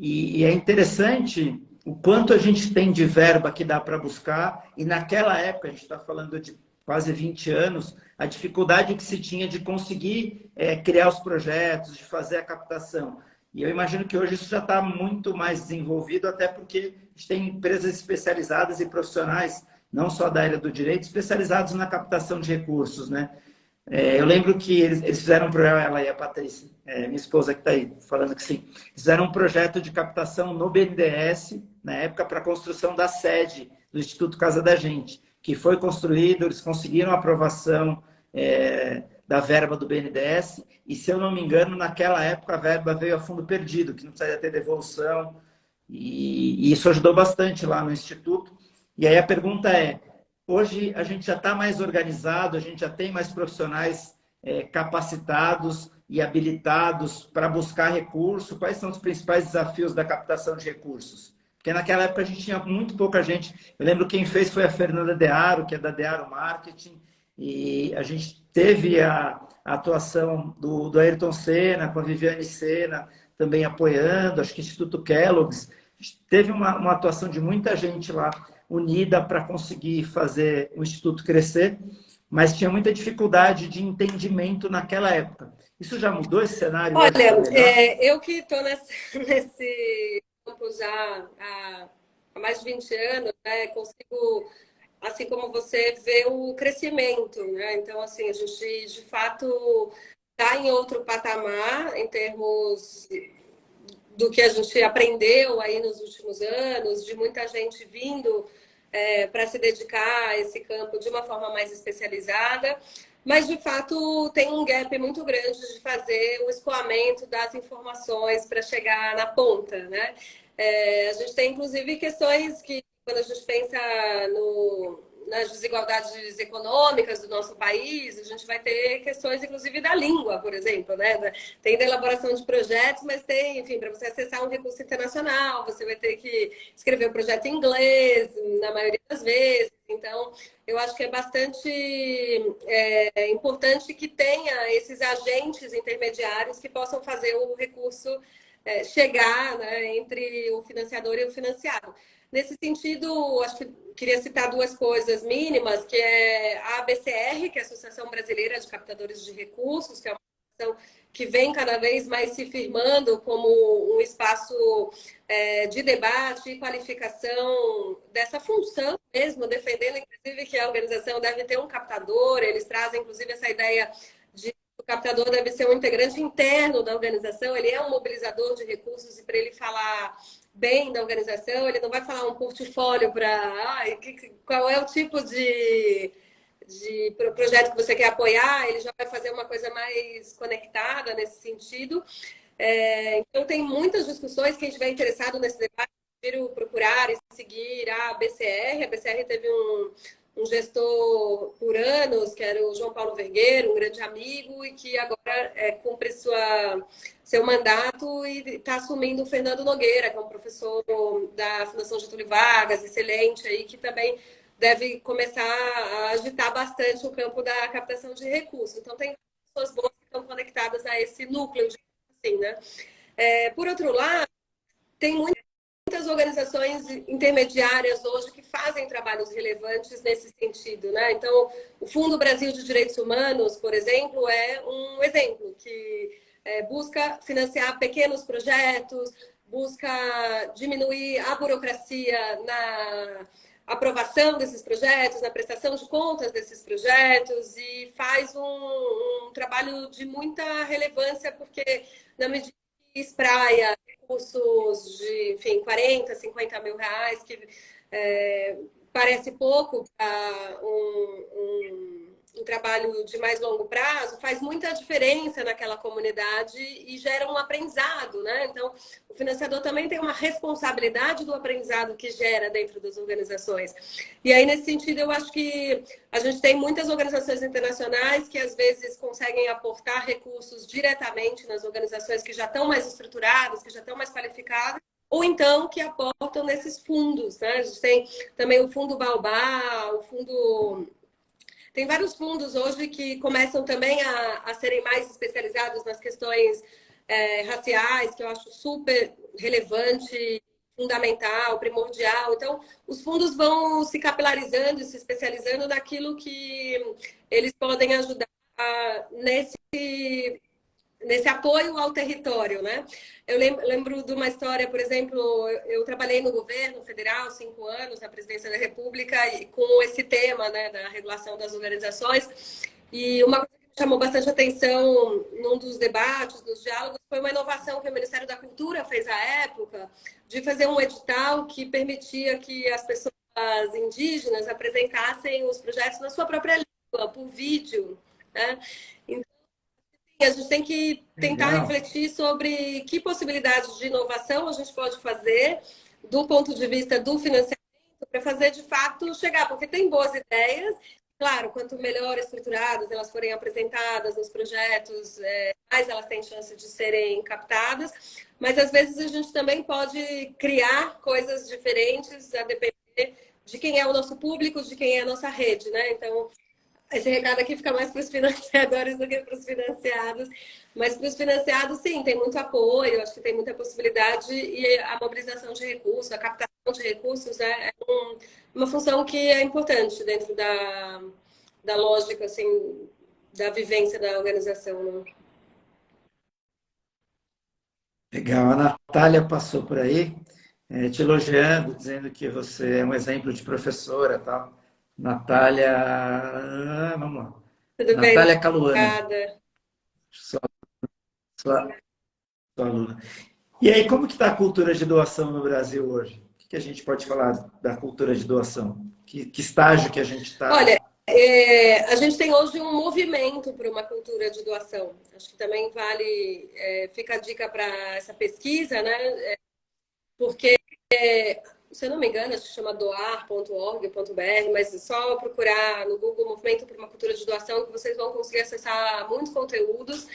E é interessante o quanto a gente tem de verba que dá para buscar, e naquela época, a gente está falando de quase 20 anos, a dificuldade que se tinha de conseguir criar os projetos, de fazer a captação. E eu imagino que hoje isso já está muito mais desenvolvido, até porque a gente tem empresas especializadas e profissionais, não só da área do direito, especializados na captação de recursos, né? Eu lembro que eles fizeram um projeto, ela e a Patrícia, minha esposa que está aí, falando que sim, fizeram um projeto de captação no BNDES, na época, para a construção da sede do Instituto Casa da Gente, que foi construído, eles conseguiram a aprovação da verba do BNDES, e se eu não me engano, naquela época a verba veio a fundo perdido, que não precisaria ter devolução, e isso ajudou bastante lá no Instituto. E aí a pergunta é, hoje a gente já está mais organizado, a gente já tem mais profissionais capacitados e habilitados para buscar recurso. Quais são os principais desafios da captação de recursos? Porque naquela época a gente tinha muito pouca gente. Eu lembro quem fez foi a Fernanda Dearo, que é da Dearo Marketing, e a gente teve a atuação do Ayrton Senna, com a Viviane Senna, também apoiando, acho que Instituto Kellogg's. Teve uma atuação de muita gente lá unida para conseguir fazer o Instituto crescer, mas tinha muita dificuldade de entendimento naquela época. Isso já mudou esse cenário? Olha, melhor? eu que estou nesse campo já há mais de 20 anos, né, consigo, assim como você, ver o crescimento, né? Então, assim, a gente, de fato, está em outro patamar em termos do que a gente aprendeu aí nos últimos anos, de muita gente vindo para se dedicar a esse campo de uma forma mais especializada, mas de fato tem um gap muito grande de fazer o escoamento das informações para chegar na ponta, né? A gente tem inclusive questões que, quando a gente pensa nas desigualdades econômicas do nosso país, a gente vai ter questões, inclusive, da língua, por exemplo, né? Tem da elaboração de projetos, mas tem, enfim, para você acessar um recurso internacional, você vai ter que escrever o projeto em inglês, na maioria das vezes. Então, eu acho que é bastante importante que tenha esses agentes intermediários que possam fazer o recurso chegar, né, entre o financiador e o financiado. Nesse sentido, acho que queria citar duas coisas mínimas, que é a ABCR, que é a Associação Brasileira de Captadores de Recursos, que é uma associação que vem cada vez mais se firmando como um espaço de debate e qualificação dessa função mesmo, defendendo, inclusive, que a organização deve ter um captador. Eles trazem, inclusive, essa ideia de o captador deve ser um integrante interno da organização, ele é um mobilizador de recursos, e para ele falar bem da organização, ele não vai falar um portfólio para qual é o tipo de projeto que você quer apoiar, ele já vai fazer uma coisa mais conectada nesse sentido. Então, tem muitas discussões. Quem estiver interessado nesse debate, prefiro procurar e seguir a BCR. A BCR teve um gestor por anos, que era o João Paulo Vergueiro, um grande amigo, e que agora cumpre seu mandato e está assumindo o Fernando Nogueira, que é um professor da Fundação Getúlio Vargas, excelente aí, que também deve começar a agitar bastante o campo da captação de recursos. Então, tem pessoas boas que estão conectadas a esse núcleo, assim, né? Por outro lado, tem muitas organizações intermediárias hoje que fazem trabalhos relevantes nesse sentido, né? Então, o Fundo Brasil de Direitos Humanos, por exemplo, é um exemplo que busca financiar pequenos projetos, busca diminuir a burocracia na aprovação desses projetos, na prestação de contas desses projetos, e faz um trabalho de muita relevância, porque na medida que espraia recursos de, enfim, 40, 50 mil reais, que parece pouco para um trabalho de mais longo prazo, faz muita diferença naquela comunidade e gera um aprendizado, né? Então, o financiador também tem uma responsabilidade do aprendizado que gera dentro das organizações. E aí, nesse sentido, eu acho que a gente tem muitas organizações internacionais que, às vezes, conseguem aportar recursos diretamente nas organizações que já estão mais estruturadas, que já estão mais qualificadas, ou então que aportam nesses fundos, né? A gente tem também o Fundo Baobá, o Fundo... Tem vários fundos hoje que começam também a serem mais especializados nas questões raciais, que eu acho super relevante, fundamental, primordial. Então, os fundos vão se capilarizando e se especializando naquilo que eles podem ajudar nesse apoio ao território, né? Eu lembro de uma história, por exemplo, eu trabalhei no governo federal 5 anos, na presidência da República, e com esse tema, né, da regulação das organizações. E uma coisa que me chamou bastante atenção num dos debates, dos diálogos, foi uma inovação que o Ministério da Cultura fez à época, de fazer um edital que permitia que as pessoas indígenas apresentassem os projetos na sua própria língua, por vídeo, né? A gente tem que tentar Legal. refletir sobre que possibilidades de inovação a gente pode fazer do ponto de vista do financiamento para fazer de fato chegar, porque tem boas ideias. Claro, quanto melhor estruturadas elas forem apresentadas nos projetos, mais elas têm chance de serem captadas. Mas às vezes a gente também pode criar coisas diferentes a depender de quem é o nosso público, de quem é a nossa rede, né? Então, esse recado aqui fica mais para os financiadores do que para os financiados. Mas para os financiados, sim, tem muito apoio, acho que tem muita possibilidade e a mobilização de recursos, a captação de recursos é uma função que é importante dentro da lógica, assim, da vivência da organização, né? Legal. A Natália passou por aí, te elogiando, dizendo que você é um exemplo de professora, tal. Natália, vamos lá. Tudo bem, Natália Caluani, obrigada. sua, sua, sua aluna. E aí, como que está a cultura de doação no Brasil hoje? O que a gente pode falar da cultura de doação? Que estágio que a gente Olha, está? a gente tem hoje um movimento para uma cultura de doação. Acho que também vale, fica a dica para essa pesquisa, né? Porque, se eu não me engano, acho que chama doar.org.br, mas é só procurar no Google Movimento para uma Cultura de Doação que vocês vão conseguir acessar muitos conteúdos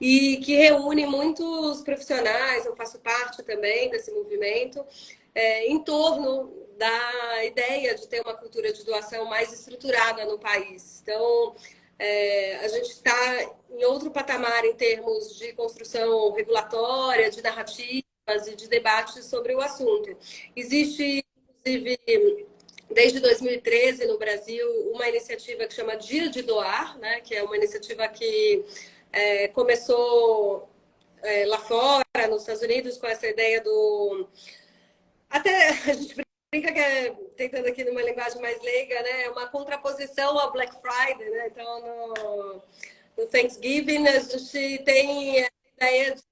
e que reúne muitos profissionais, eu faço parte também desse movimento, em torno da ideia de ter uma cultura de doação mais estruturada no país. Então, a gente está em outro patamar em termos de construção regulatória, de narrativa, e de debates sobre o assunto. Existe, inclusive, desde 2013 no Brasil, uma iniciativa que chama Dia de Doar, né? Que é uma iniciativa que começou lá fora, nos Estados Unidos, com essa ideia do... Até a gente brinca que tentando aqui numa linguagem mais leiga, né? Uma contraposição ao Black Friday, né? Então, no Thanksgiving, a gente tem a ideia de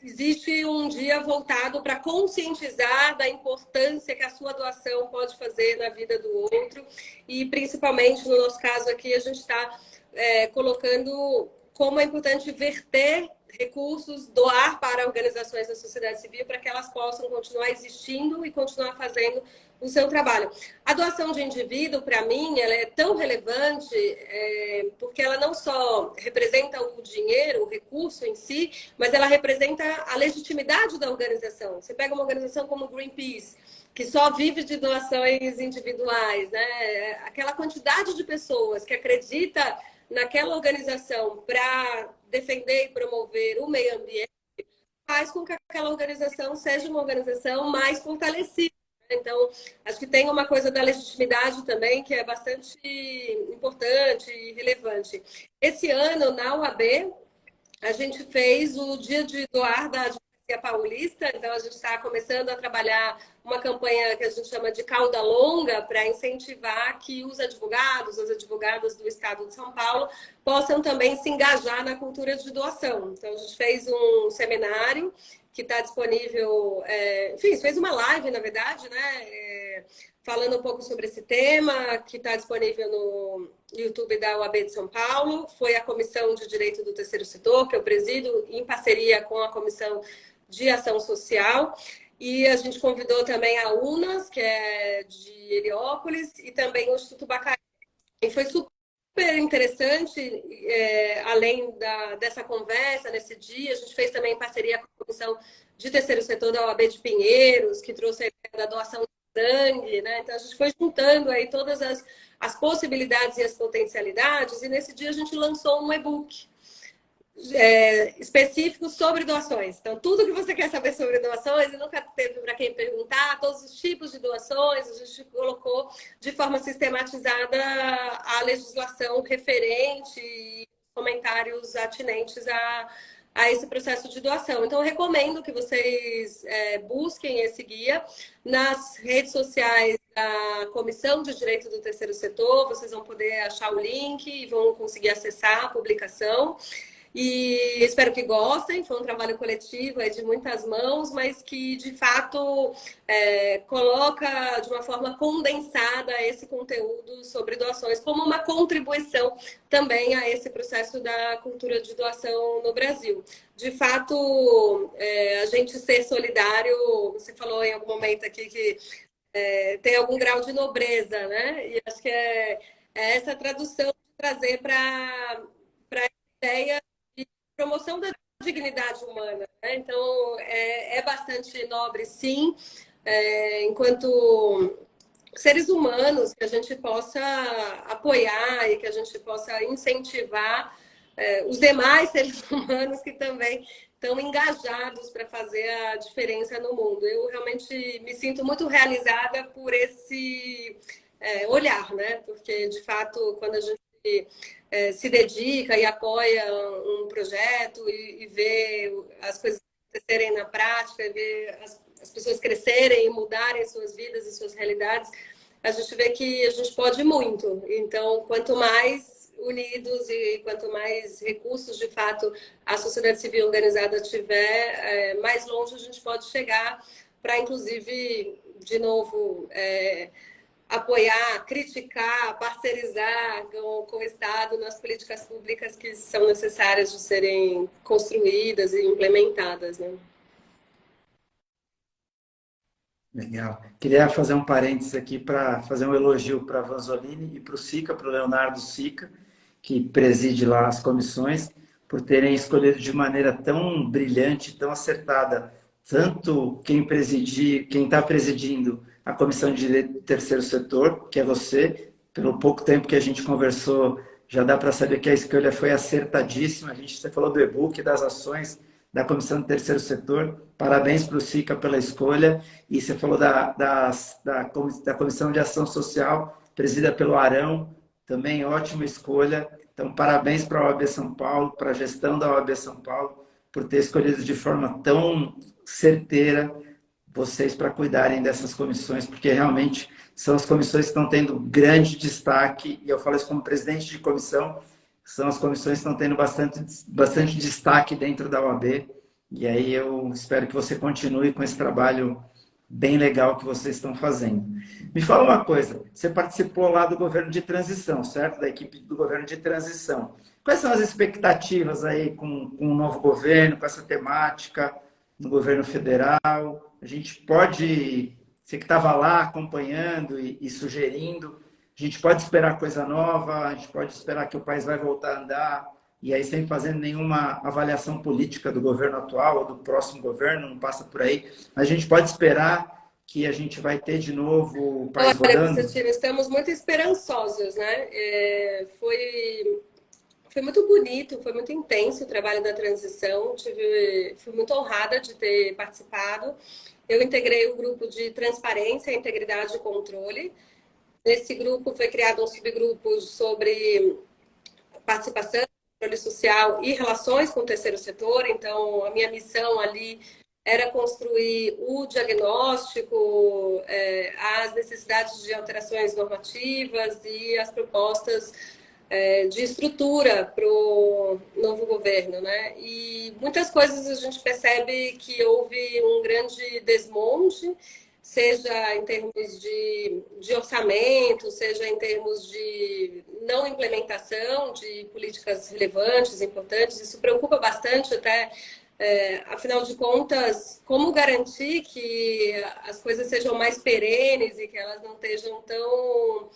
existe um dia voltado para conscientizar da importância que a sua doação pode fazer na vida do outro e, principalmente, no nosso caso aqui, a gente está colocando como é importante verter recursos, doar para organizações da sociedade civil para que elas possam continuar existindo e continuar fazendo o seu trabalho. A doação de indivíduo, para mim, ela é tão relevante porque ela não só representa o dinheiro, o recurso em si, mas ela representa a legitimidade da organização. Você pega uma organização como o Greenpeace, que só vive de doações individuais, né? Aquela quantidade de pessoas que acredita naquela organização para defender e promover o meio ambiente faz com que aquela organização seja uma organização mais fortalecida. Então, acho que tem uma coisa da legitimidade também que é bastante importante e relevante. Esse ano, na UAB, a gente fez o Dia de Doar da Advocacia Paulista, então a gente está começando a trabalhar uma campanha que a gente chama de cauda longa para incentivar que os advogados, as advogadas do Estado de São Paulo possam também se engajar na cultura de doação. Então a gente fez um seminário que está disponível, enfim, fez uma live, na verdade, né? Falando um pouco sobre esse tema, que está disponível no YouTube da UAB de São Paulo. Foi a Comissão de Direito do Terceiro Setor, que eu presido, em parceria com a Comissão de Ação Social. E a gente convidou também a UNAS, que é de Heliópolis, e também o Instituto Bacaé. E foi super interessante, além dessa conversa, nesse dia, a gente fez também parceria com a Comissão de Terceiro Setor da OAB de Pinheiros, que trouxe a ideia da doação de sangue, né? Então a gente foi juntando aí todas as possibilidades e as potencialidades, e nesse dia a gente lançou um e-book específicos sobre doações. Então, tudo que você quer saber sobre doações, e nunca teve para quem perguntar, todos os tipos de doações, a gente colocou de forma sistematizada a legislação referente e comentários atinentes a esse processo de doação. Então, eu recomendo que vocês busquem esse guia nas redes sociais da Comissão de Direito do Terceiro Setor. Vocês vão poder achar o link e vão conseguir acessar a publicação. E espero que gostem. Foi um trabalho coletivo de muitas mãos, mas que de fato coloca de uma forma condensada esse conteúdo sobre doações como uma contribuição também a esse processo da cultura de doação no Brasil. De fato, a gente ser solidário, você falou em algum momento aqui que tem algum grau de nobreza, né? E acho que é essa tradução de trazer para a ideia promoção da dignidade humana, né? Então, é bastante nobre, sim, enquanto seres humanos, que a gente possa apoiar e que a gente possa incentivar os demais seres humanos que também estão engajados para fazer a diferença no mundo. Eu realmente me sinto muito realizada por esse olhar, né? Porque, de fato, quando a gente se dedica e apoia um projeto e vê as coisas acontecerem na prática, e vê as pessoas crescerem e mudarem suas vidas e suas realidades, a gente vê que a gente pode muito. Então, quanto mais unidos e quanto mais recursos, de fato, a sociedade civil organizada tiver, mais longe a gente pode chegar para, inclusive, de novo, apoiar, criticar, parcerizar com o Estado nas políticas públicas que são necessárias de serem construídas e implementadas, né? Legal. Queria fazer um parênteses aqui para fazer um elogio para a Vanzolini e para o Sica, para o Leonardo Sica, que preside lá as comissões, por terem escolhido de maneira tão brilhante, tão acertada, tanto quem está presidindo a Comissão de Direito do Terceiro Setor, que é você. Pelo pouco tempo que a gente conversou, já dá para saber que a escolha foi acertadíssima. Você falou do e-book, das ações da Comissão do Terceiro Setor. Parabéns para o Sica pela escolha. E você falou da Comissão de Ação Social, presidida pelo Arão, também ótima escolha. Então, parabéns para a OAB São Paulo, para a gestão da OAB São Paulo, por ter escolhido de forma tão certeira vocês para cuidarem dessas comissões, porque realmente são as comissões que estão tendo grande destaque, e eu falo isso como presidente de comissão, são as comissões que estão tendo bastante destaque dentro da OAB, e aí eu espero que você continue com esse trabalho bem legal que vocês estão fazendo. Me fala uma coisa, você participou lá do governo de transição, certo? Da equipe do governo de transição. Quais são as expectativas aí com o novo governo, com essa temática no governo federal? A gente pode, você que estava lá acompanhando e sugerindo, a gente pode esperar coisa nova, a gente pode esperar que o país vai voltar a andar, e aí sem fazer nenhuma avaliação política do governo atual ou do próximo governo, não passa por aí. A gente pode esperar que a gente vai ter de novo o país Olha, rodando? Constantino, estamos muito esperançosos, né? Foi muito bonito, foi muito intenso o trabalho da transição. Fui muito honrada de ter participado. Eu integrei o grupo de transparência, integridade e controle. Nesse grupo foi criado um subgrupo sobre participação, controle social e relações com o terceiro setor. Então, a minha missão ali era construir o diagnóstico, as necessidades de alterações normativas e as propostas de estrutura para o novo governo, né? E muitas coisas a gente percebe que houve um grande desmonte, seja em termos de orçamento, seja em termos de não implementação de políticas relevantes, importantes. Isso preocupa bastante até. Afinal de contas, como garantir que as coisas sejam mais perenes e que elas não estejam tão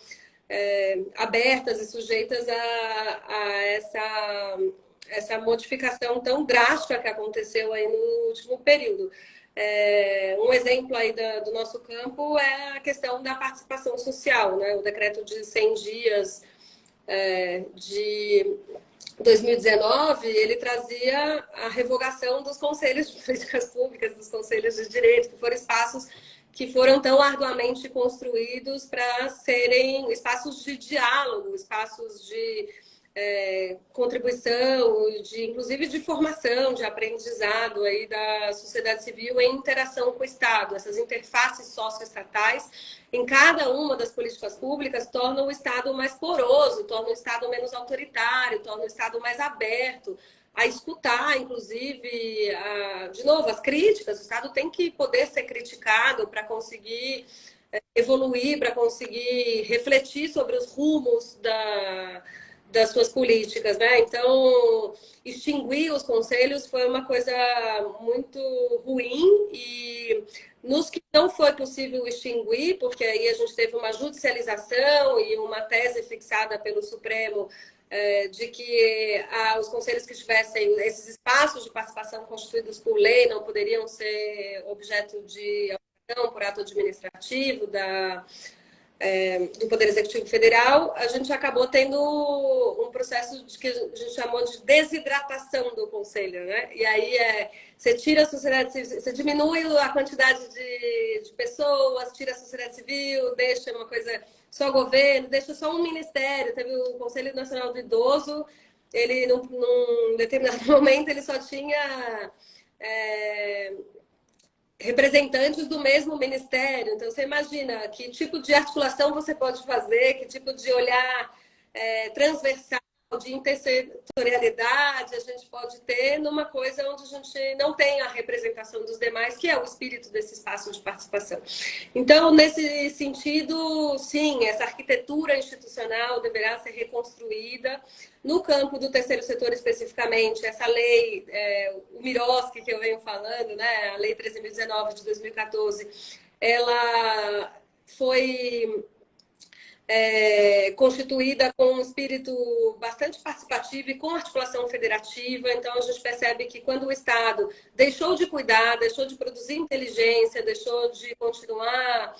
abertas e sujeitas a essa modificação tão drástica que aconteceu aí no último período. Um exemplo aí do nosso campo é a questão da participação social, né? O decreto de 100 dias de 2019, ele trazia a revogação dos conselhos de políticas públicas, dos conselhos de direito, que foram espaços que foram tão arduamente construídos para serem espaços de diálogo, espaços de contribuição, inclusive de formação, de aprendizado aí da sociedade civil em interação com o Estado. Essas interfaces socioestatais em cada uma das políticas públicas tornam o Estado mais poroso, tornam o Estado menos autoritário, tornam o Estado mais aberto a escutar, inclusive, de novo, as críticas. O Estado tem que poder ser criticado para conseguir evoluir, para conseguir refletir sobre os rumos das suas políticas, né? Então, extinguir os conselhos foi uma coisa muito ruim e nos que não foi possível extinguir, porque aí a gente teve uma judicialização e uma tese fixada pelo Supremo de que os conselhos que tivessem esses espaços de participação constituídos por lei não poderiam ser objeto de alteração por ato administrativo do Poder Executivo Federal. A gente acabou tendo um processo que a gente chamou de desidratação do Conselho, né? E aí você tira a sociedade civil, você diminui a quantidade de pessoas, tira a sociedade civil, deixa uma coisa só governo, deixa só um ministério. Teve o Conselho Nacional do Idoso, ele num determinado momento ele só tinha representantes do mesmo ministério. Então, você imagina que tipo de articulação você pode fazer, que tipo de olhar transversal, de intersetorialidade a gente pode ter numa coisa onde a gente não tem a representação dos demais, que é o espírito desse espaço de participação. Então, nesse sentido, sim, essa arquitetura institucional deverá ser reconstruída. No campo do terceiro setor especificamente, essa lei, o Miroski, que eu venho falando, né, a Lei 13.019 de 2014, ela foi constituída com um espírito bastante participativo e com articulação federativa. Então, a gente percebe que quando o Estado deixou de cuidar, deixou de produzir inteligência, deixou de continuar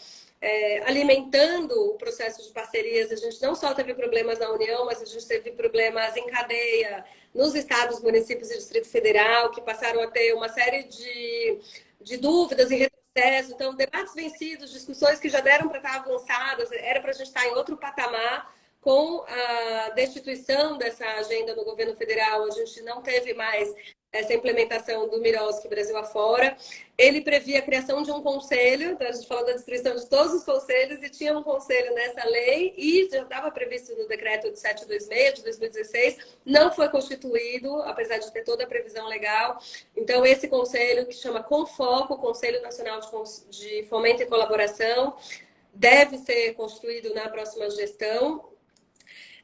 alimentando o processo de parcerias, a gente não só teve problemas na União, mas a gente teve problemas em cadeia nos estados, municípios e Distrito Federal, que passaram a ter uma série de dúvidas e retrocesso. Então, debates vencidos, discussões que já deram para estar avançadas, era para a gente estar em outro patamar. Com a destituição dessa agenda no governo federal, a gente não teve mais essa implementação do Miroski Brasil afora. Ele previa a criação de um conselho, então a gente falou da destruição de todos os conselhos, e tinha um conselho nessa lei, e já estava previsto no decreto de 726 de 2016, não foi constituído, apesar de ter toda a previsão legal. Então, esse conselho, que chama Confoco, Conselho Nacional de Fomento e Colaboração, deve ser constituído na próxima gestão.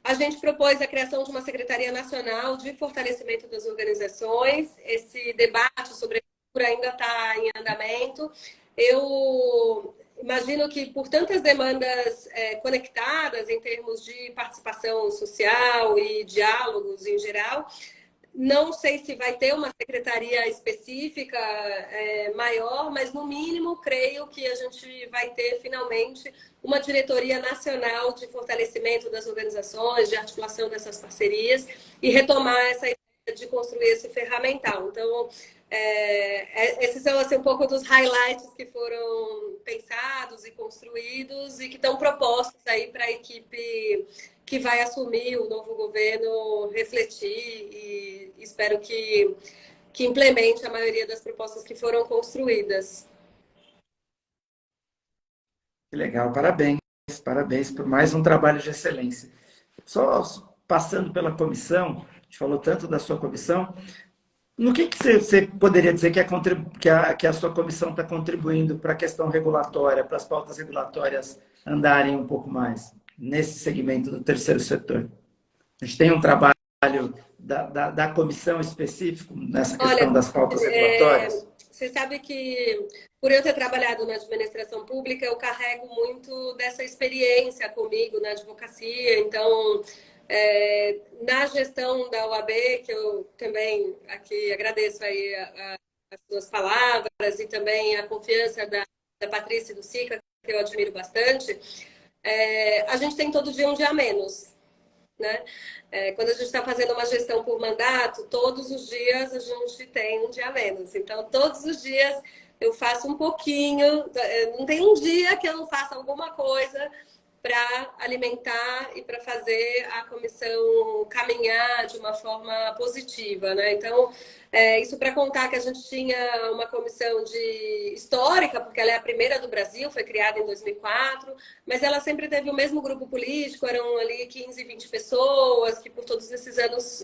A gente propôs a criação de uma Secretaria Nacional de Fortalecimento das Organizações. Esse debate sobre a cultura ainda está em andamento. Eu imagino que, por tantas demandas conectadas em termos de participação social e diálogos em geral, não sei se vai ter uma secretaria específica maior, mas no mínimo creio que a gente vai ter finalmente uma diretoria nacional de fortalecimento das organizações, de articulação dessas parcerias e retomar essa ideia de construir esse ferramental. Então, esses são assim, um pouco dos highlights que foram pensados e construídos e que estão propostos aí para a equipe que vai assumir o novo governo refletir, e espero que implemente a maioria das propostas que foram construídas. Que legal, parabéns, parabéns por mais um trabalho de excelência. Só passando pela comissão, a gente falou tanto da sua comissão, no que você poderia dizer que a sua comissão está contribuindo para a questão regulatória, para as pautas regulatórias andarem um pouco mais nesse segmento do terceiro setor? A gente tem um trabalho da comissão específico nessa questão das pautas regulatórias? Você sabe que, por eu ter trabalhado na administração pública, eu carrego muito dessa experiência comigo na advocacia. Então, na gestão da OAB, que eu também aqui agradeço aí as suas palavras e também a confiança da Patrícia e do Sica, que eu admiro bastante, a gente tem todo dia um dia a menos. né? Quando a gente está fazendo uma gestão por mandato, todos os dias a gente tem um dia a menos. Então, todos os dias eu faço um pouquinho, não tem um dia que eu não faça alguma coisa para alimentar e para fazer a comissão caminhar de uma forma positiva, né? Então, isso para contar que a gente tinha uma comissão de histórica, porque ela é a primeira do Brasil, foi criada em 2004, mas ela sempre teve o mesmo grupo político, eram ali 15, 20 pessoas que por todos esses anos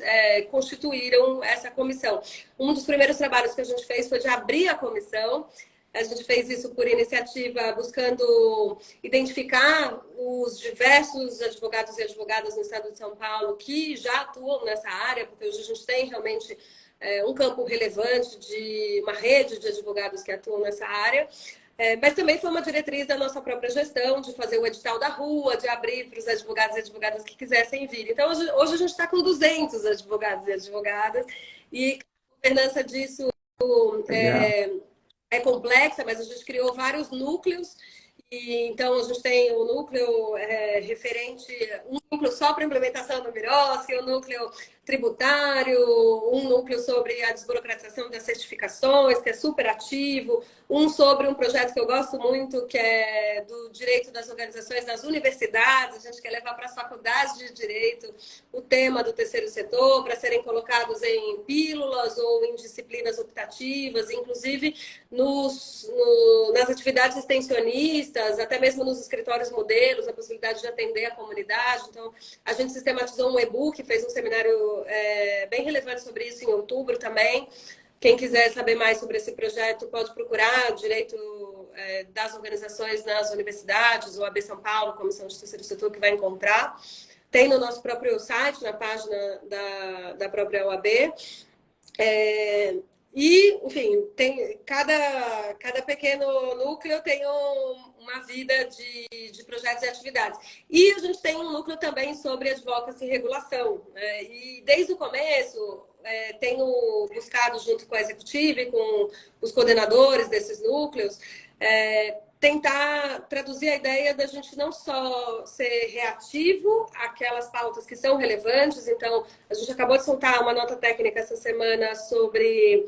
constituíram essa comissão. Um dos primeiros trabalhos que a gente fez foi de abrir a comissão. A gente fez isso por iniciativa, buscando identificar os diversos advogados e advogadas no estado de São Paulo que já atuam nessa área, porque hoje a gente tem realmente um campo relevante de uma rede de advogados que atuam nessa área. Mas também foi uma diretriz da nossa própria gestão, de fazer o edital da rua, de abrir para os advogados e advogadas que quisessem vir. Então, hoje a gente está com 200 advogados e advogadas, e a governança disso é complexa, mas a gente criou vários núcleos. E, então, a gente tem um núcleo referente, um núcleo só para implementação do Miroski, um núcleo tributário, um núcleo sobre a desburocratização das certificações, que é super ativo, um sobre um projeto que eu gosto muito, que é do direito das organizações nas universidades. A gente quer levar para as faculdades de direito o tema do terceiro setor, para serem colocados em pílulas ou em disciplinas optativas, inclusive nas atividades extensionistas, até mesmo nos escritórios modelos, a possibilidade de atender a comunidade. Então, a gente sistematizou um e-book, fez um seminário bem relevante sobre isso em outubro também. Quem quiser saber mais sobre esse projeto pode procurar o direito das organizações nas universidades, o AB São Paulo, Comissão de Terceiro Setor, que vai encontrar. Tem no nosso próprio site, na página da própria OAB. E, enfim, tem, cada pequeno núcleo tem uma vida de projetos e atividades. E a gente tem um núcleo também sobre advocacy e regulação. E desde o começo, tenho buscado, junto com a executiva e com os coordenadores desses núcleos, tentar traduzir a ideia da gente não só ser reativo àquelas pautas que são relevantes. Então, a gente acabou de soltar uma nota técnica essa semana sobre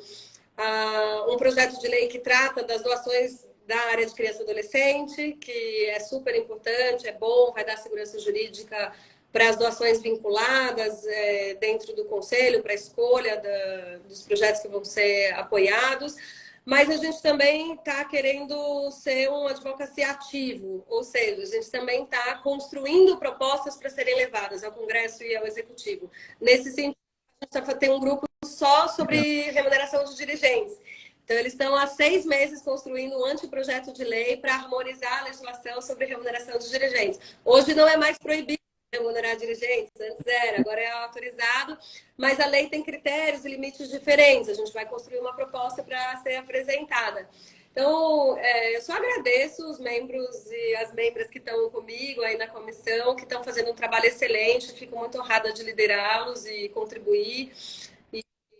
um projeto de lei que trata das doações da área de criança e adolescente, que é super importante, é bom, vai dar segurança jurídica para as doações vinculadas dentro do conselho, para a escolha dos projetos que vão ser apoiados. Mas a gente também está querendo ser um advocacy ativo, ou seja, a gente também está construindo propostas para serem levadas ao Congresso e ao Executivo. Nesse sentido, a gente tem um grupo só sobre remuneração de dirigentes. Então, eles estão há 6 meses construindo um anteprojeto de lei para harmonizar a legislação sobre remuneração de dirigentes. Hoje não é mais proibido remunerar dirigentes, antes era, agora é autorizado, mas a lei tem critérios e limites diferentes. A gente vai construir uma proposta para ser apresentada. Então, eu só agradeço os membros e as membras que estão comigo aí na comissão, que estão fazendo um trabalho excelente. Fico muito honrada de liderá-los e contribuir.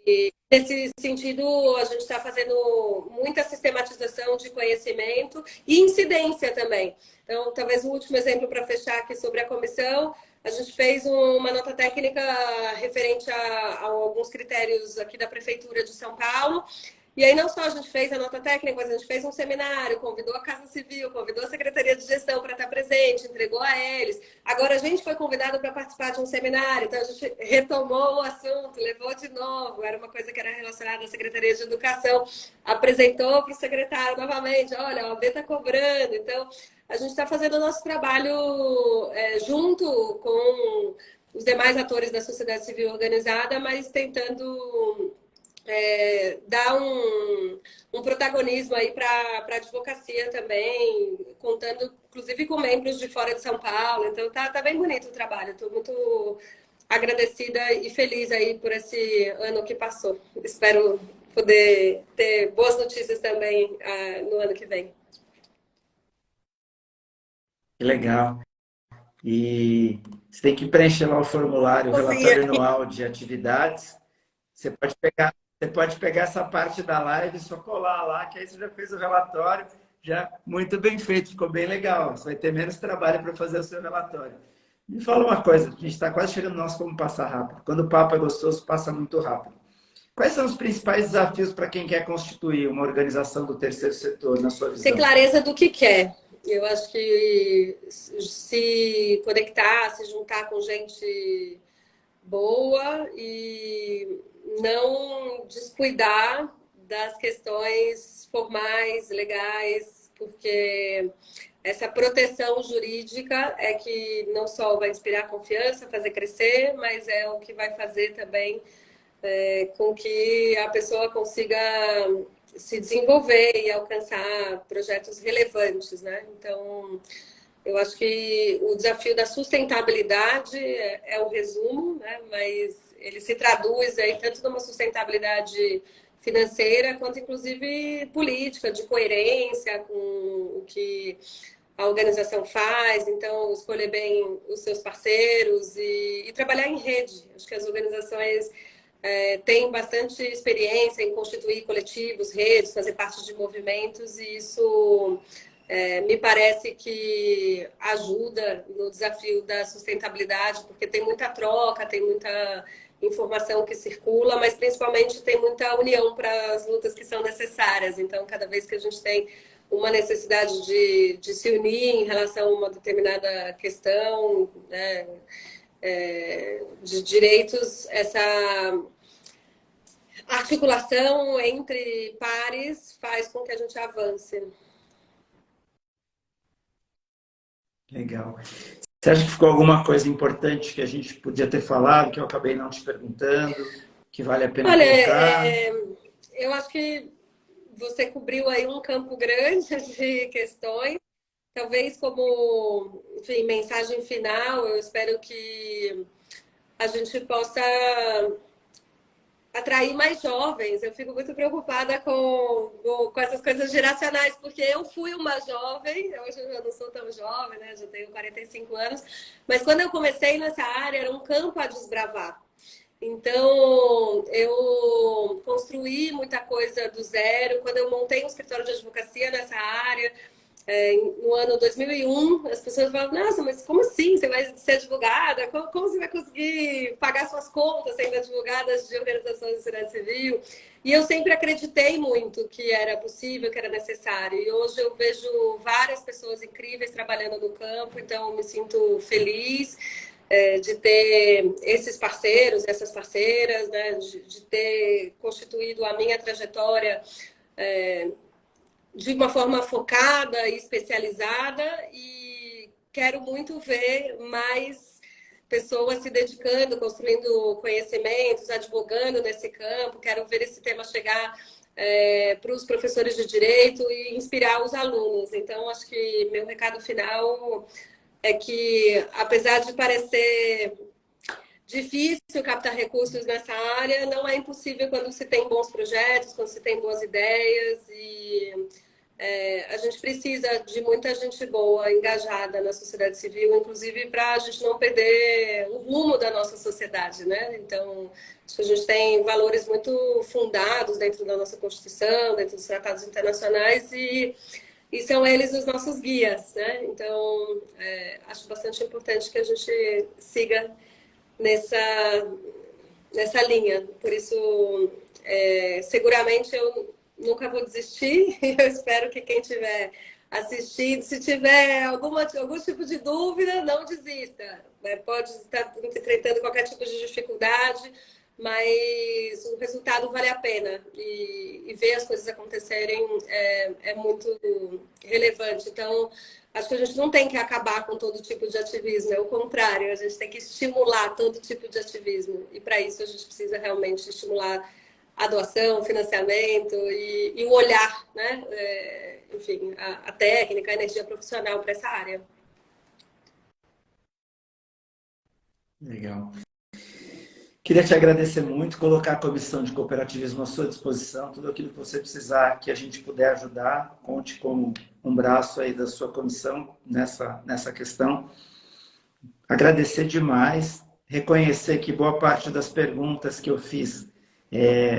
E, nesse sentido, a gente está fazendo muita sistematização de conhecimento e incidência também. Então, talvez o último exemplo para fechar aqui sobre a comissão, a gente fez uma nota técnica referente a alguns critérios aqui da Prefeitura de São Paulo. E aí não só a gente fez a nota técnica, mas a gente fez um seminário, convidou a Casa Civil, convidou a Secretaria de Gestão para estar presente, entregou a eles. Agora a gente foi convidado para participar de um seminário, então a gente retomou o assunto, levou de novo, era uma coisa que era relacionada à Secretaria de Educação, apresentou para o secretário novamente, olha, a OAB está cobrando. Então, a gente está fazendo o nosso trabalho junto com os demais atores da sociedade civil organizada, mas tentando dar um protagonismo aí para a advocacia também, contando inclusive com membros de fora de São Paulo. Então tá bem bonito o trabalho. Estou muito agradecida e feliz aí por esse ano que passou. Espero poder ter boas notícias também no ano que vem. Que legal. E você tem que preencher lá o formulário, o relatório anual de atividades. Você pode pegar essa parte da live e só colar lá, que aí você já fez o relatório, já muito bem feito, ficou bem legal. Você vai ter menos trabalho para fazer o seu relatório. Me fala uma coisa, a gente está quase chegando no nosso como passar rápido. Quando o papo é gostoso, passa muito rápido. Quais são os principais desafios para quem quer constituir uma organização do terceiro setor, na sua Ter visão? clareza do que quer. Eu acho que se conectar, se juntar com gente boa e não descuidar das questões formais, legais, porque essa proteção jurídica é que não só vai inspirar confiança, fazer crescer, mas é o que vai fazer também com que a pessoa consiga se desenvolver e alcançar projetos relevantes, né? Então, eu acho que o desafio da sustentabilidade é o resumo, né? Mas ele se traduz aí tanto numa sustentabilidade financeira quanto inclusive política, de coerência com o que a organização faz, então escolher bem os seus parceiros e trabalhar em rede. Acho que as organizações têm bastante experiência em constituir coletivos, redes, fazer parte de movimentos, e isso me parece que ajuda no desafio da sustentabilidade, porque tem muita troca, tem muita informação que circula, mas principalmente tem muita união para as lutas que são necessárias. Então, cada vez que a gente tem uma necessidade de se unir em relação a uma determinada questão, né, de direitos, essa articulação entre pares faz com que a gente avance. Legal. Você acha que ficou alguma coisa importante que a gente podia ter falado, que eu acabei não te perguntando, que vale a pena Olha, colocar? eu acho que você cobriu aí um campo grande de questões. Talvez como, enfim, mensagem final, eu espero que a gente possa atrair mais jovens. Eu fico muito preocupada com essas coisas geracionais, porque eu fui uma jovem, hoje eu não sou tão jovem, né? Já tenho 45 anos, mas quando eu comecei nessa área, era um campo a desbravar. Então, eu construí muita coisa do zero. Quando eu montei um escritório de advocacia nessa área, no ano 2001, as pessoas falavam, nossa, mas como assim? Você vai ser advogada? Como você vai conseguir pagar suas contas sendo advogada de organizações de sociedade civil? E eu sempre acreditei muito que era possível, que era necessário. E hoje eu vejo várias pessoas incríveis trabalhando no campo, então eu me sinto feliz de ter esses parceiros, essas parceiras, né? De ter constituído a minha trajetória de uma forma focada e especializada, e quero muito ver mais pessoas se dedicando, construindo conhecimentos, advogando nesse campo. Quero ver esse tema chegar para os professores de direito e inspirar os alunos. Então, acho que meu recado final é que, apesar de parecer difícil captar recursos nessa área, não é impossível quando se tem bons projetos, quando se tem boas ideias, e a gente precisa de muita gente boa, engajada na sociedade civil, inclusive para a gente não perder o rumo da nossa sociedade, né? Então, acho que a gente tem valores muito fundados dentro da nossa Constituição, dentro dos tratados internacionais, e são eles os nossos guias, né? Então, acho bastante importante que a gente siga nessa linha. Por isso, seguramente eu nunca vou desistir. Eu espero que quem tiver assistindo, se tiver algum tipo de dúvida, não desista. Pode estar enfrentando qualquer tipo de dificuldade, mas o resultado vale a pena. E ver as coisas acontecerem é muito relevante. Então, acho que a gente não tem que acabar com todo tipo de ativismo, é o contrário, a gente tem que estimular todo tipo de ativismo. E para isso a gente precisa realmente estimular a doação, o financiamento e o olhar, né? Enfim, a técnica, a energia profissional para essa área. Legal. Queria te agradecer muito, colocar a Comissão de Cooperativismo à sua disposição, tudo aquilo que você precisar, que a gente puder ajudar, conte com um braço aí da sua comissão nessa questão. Agradecer demais, reconhecer que boa parte das perguntas que eu fiz,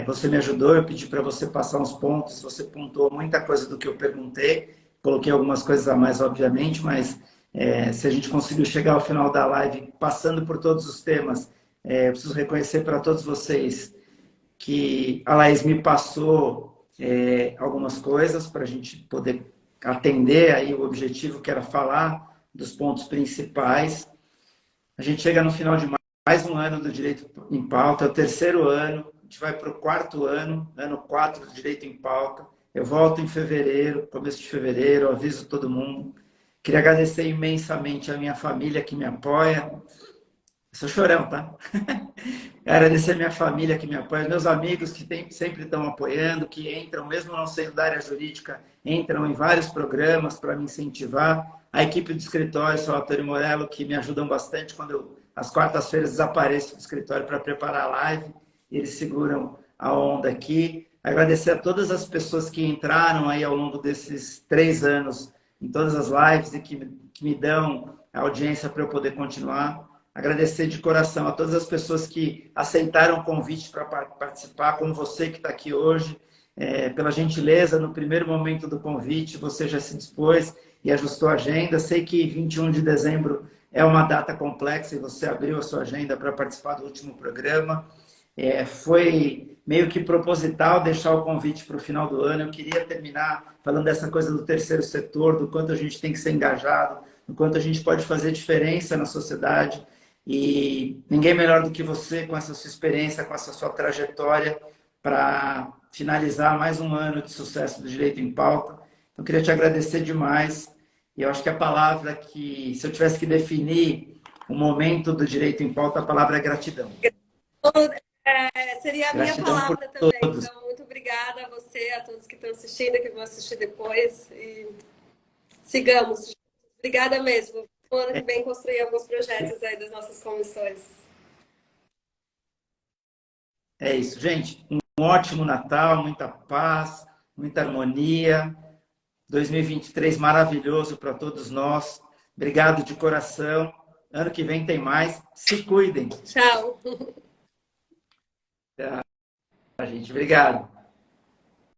você me ajudou, eu pedi para você passar uns pontos, você pontuou muita coisa do que eu perguntei, coloquei algumas coisas a mais, obviamente, mas Se a gente conseguiu chegar ao final da live passando por todos os temas, eu preciso reconhecer para todos vocês que a Laís me passou algumas coisas para a gente poder atender aí o objetivo que era falar dos pontos principais. A gente chega no final de mais um ano do Direito em Pauta, é o terceiro ano, a gente vai para o quarto ano 4 do Direito em Pauta. Eu volto em fevereiro, começo de fevereiro, aviso todo mundo. Queria agradecer imensamente a minha família que me apoia. Eu sou chorão, tá? Agradecer a minha família que me apoia, meus amigos que sempre estão apoiando, que entram, mesmo não sendo da área jurídica, entram em vários programas para me incentivar. A equipe do escritório, Salvatore Morello, que me ajudam bastante quando eu, às quartas-feiras, desapareço do escritório para preparar a live. Eles seguram a onda aqui. Agradecer a todas as pessoas que entraram aí ao longo desses 3 anos em todas as lives e que me dão a audiência para eu poder continuar. Agradecer de coração a todas as pessoas que aceitaram o convite para participar, como você que está aqui hoje, pela gentileza no primeiro momento do convite, você já se dispôs e ajustou a agenda. Sei que 21 de dezembro é uma data complexa e você abriu a sua agenda para participar do último programa. Foi meio que proposital deixar o convite para o final do ano. Eu queria terminar falando dessa coisa do terceiro setor, do quanto a gente tem que ser engajado, do quanto a gente pode fazer diferença na sociedade. E ninguém melhor do que você, com essa sua experiência, com essa sua trajetória, para finalizar mais um ano de sucesso do Direito em Pauta. Então, queria te agradecer demais. E eu acho que a palavra que, se eu tivesse que definir o momento do Direito em Pauta, a palavra é gratidão. Seria a minha palavra também. Então, muito obrigada a você, a todos que estão assistindo, que vão assistir depois. E sigamos. Obrigada mesmo. No ano que vem, construir alguns projetos aí das nossas comissões. É isso, gente. Um ótimo Natal, muita paz, muita harmonia. 2023 maravilhoso para todos nós. Obrigado de coração. Ano que vem tem mais. Se cuidem. Tchau. Tchau, gente. Obrigado.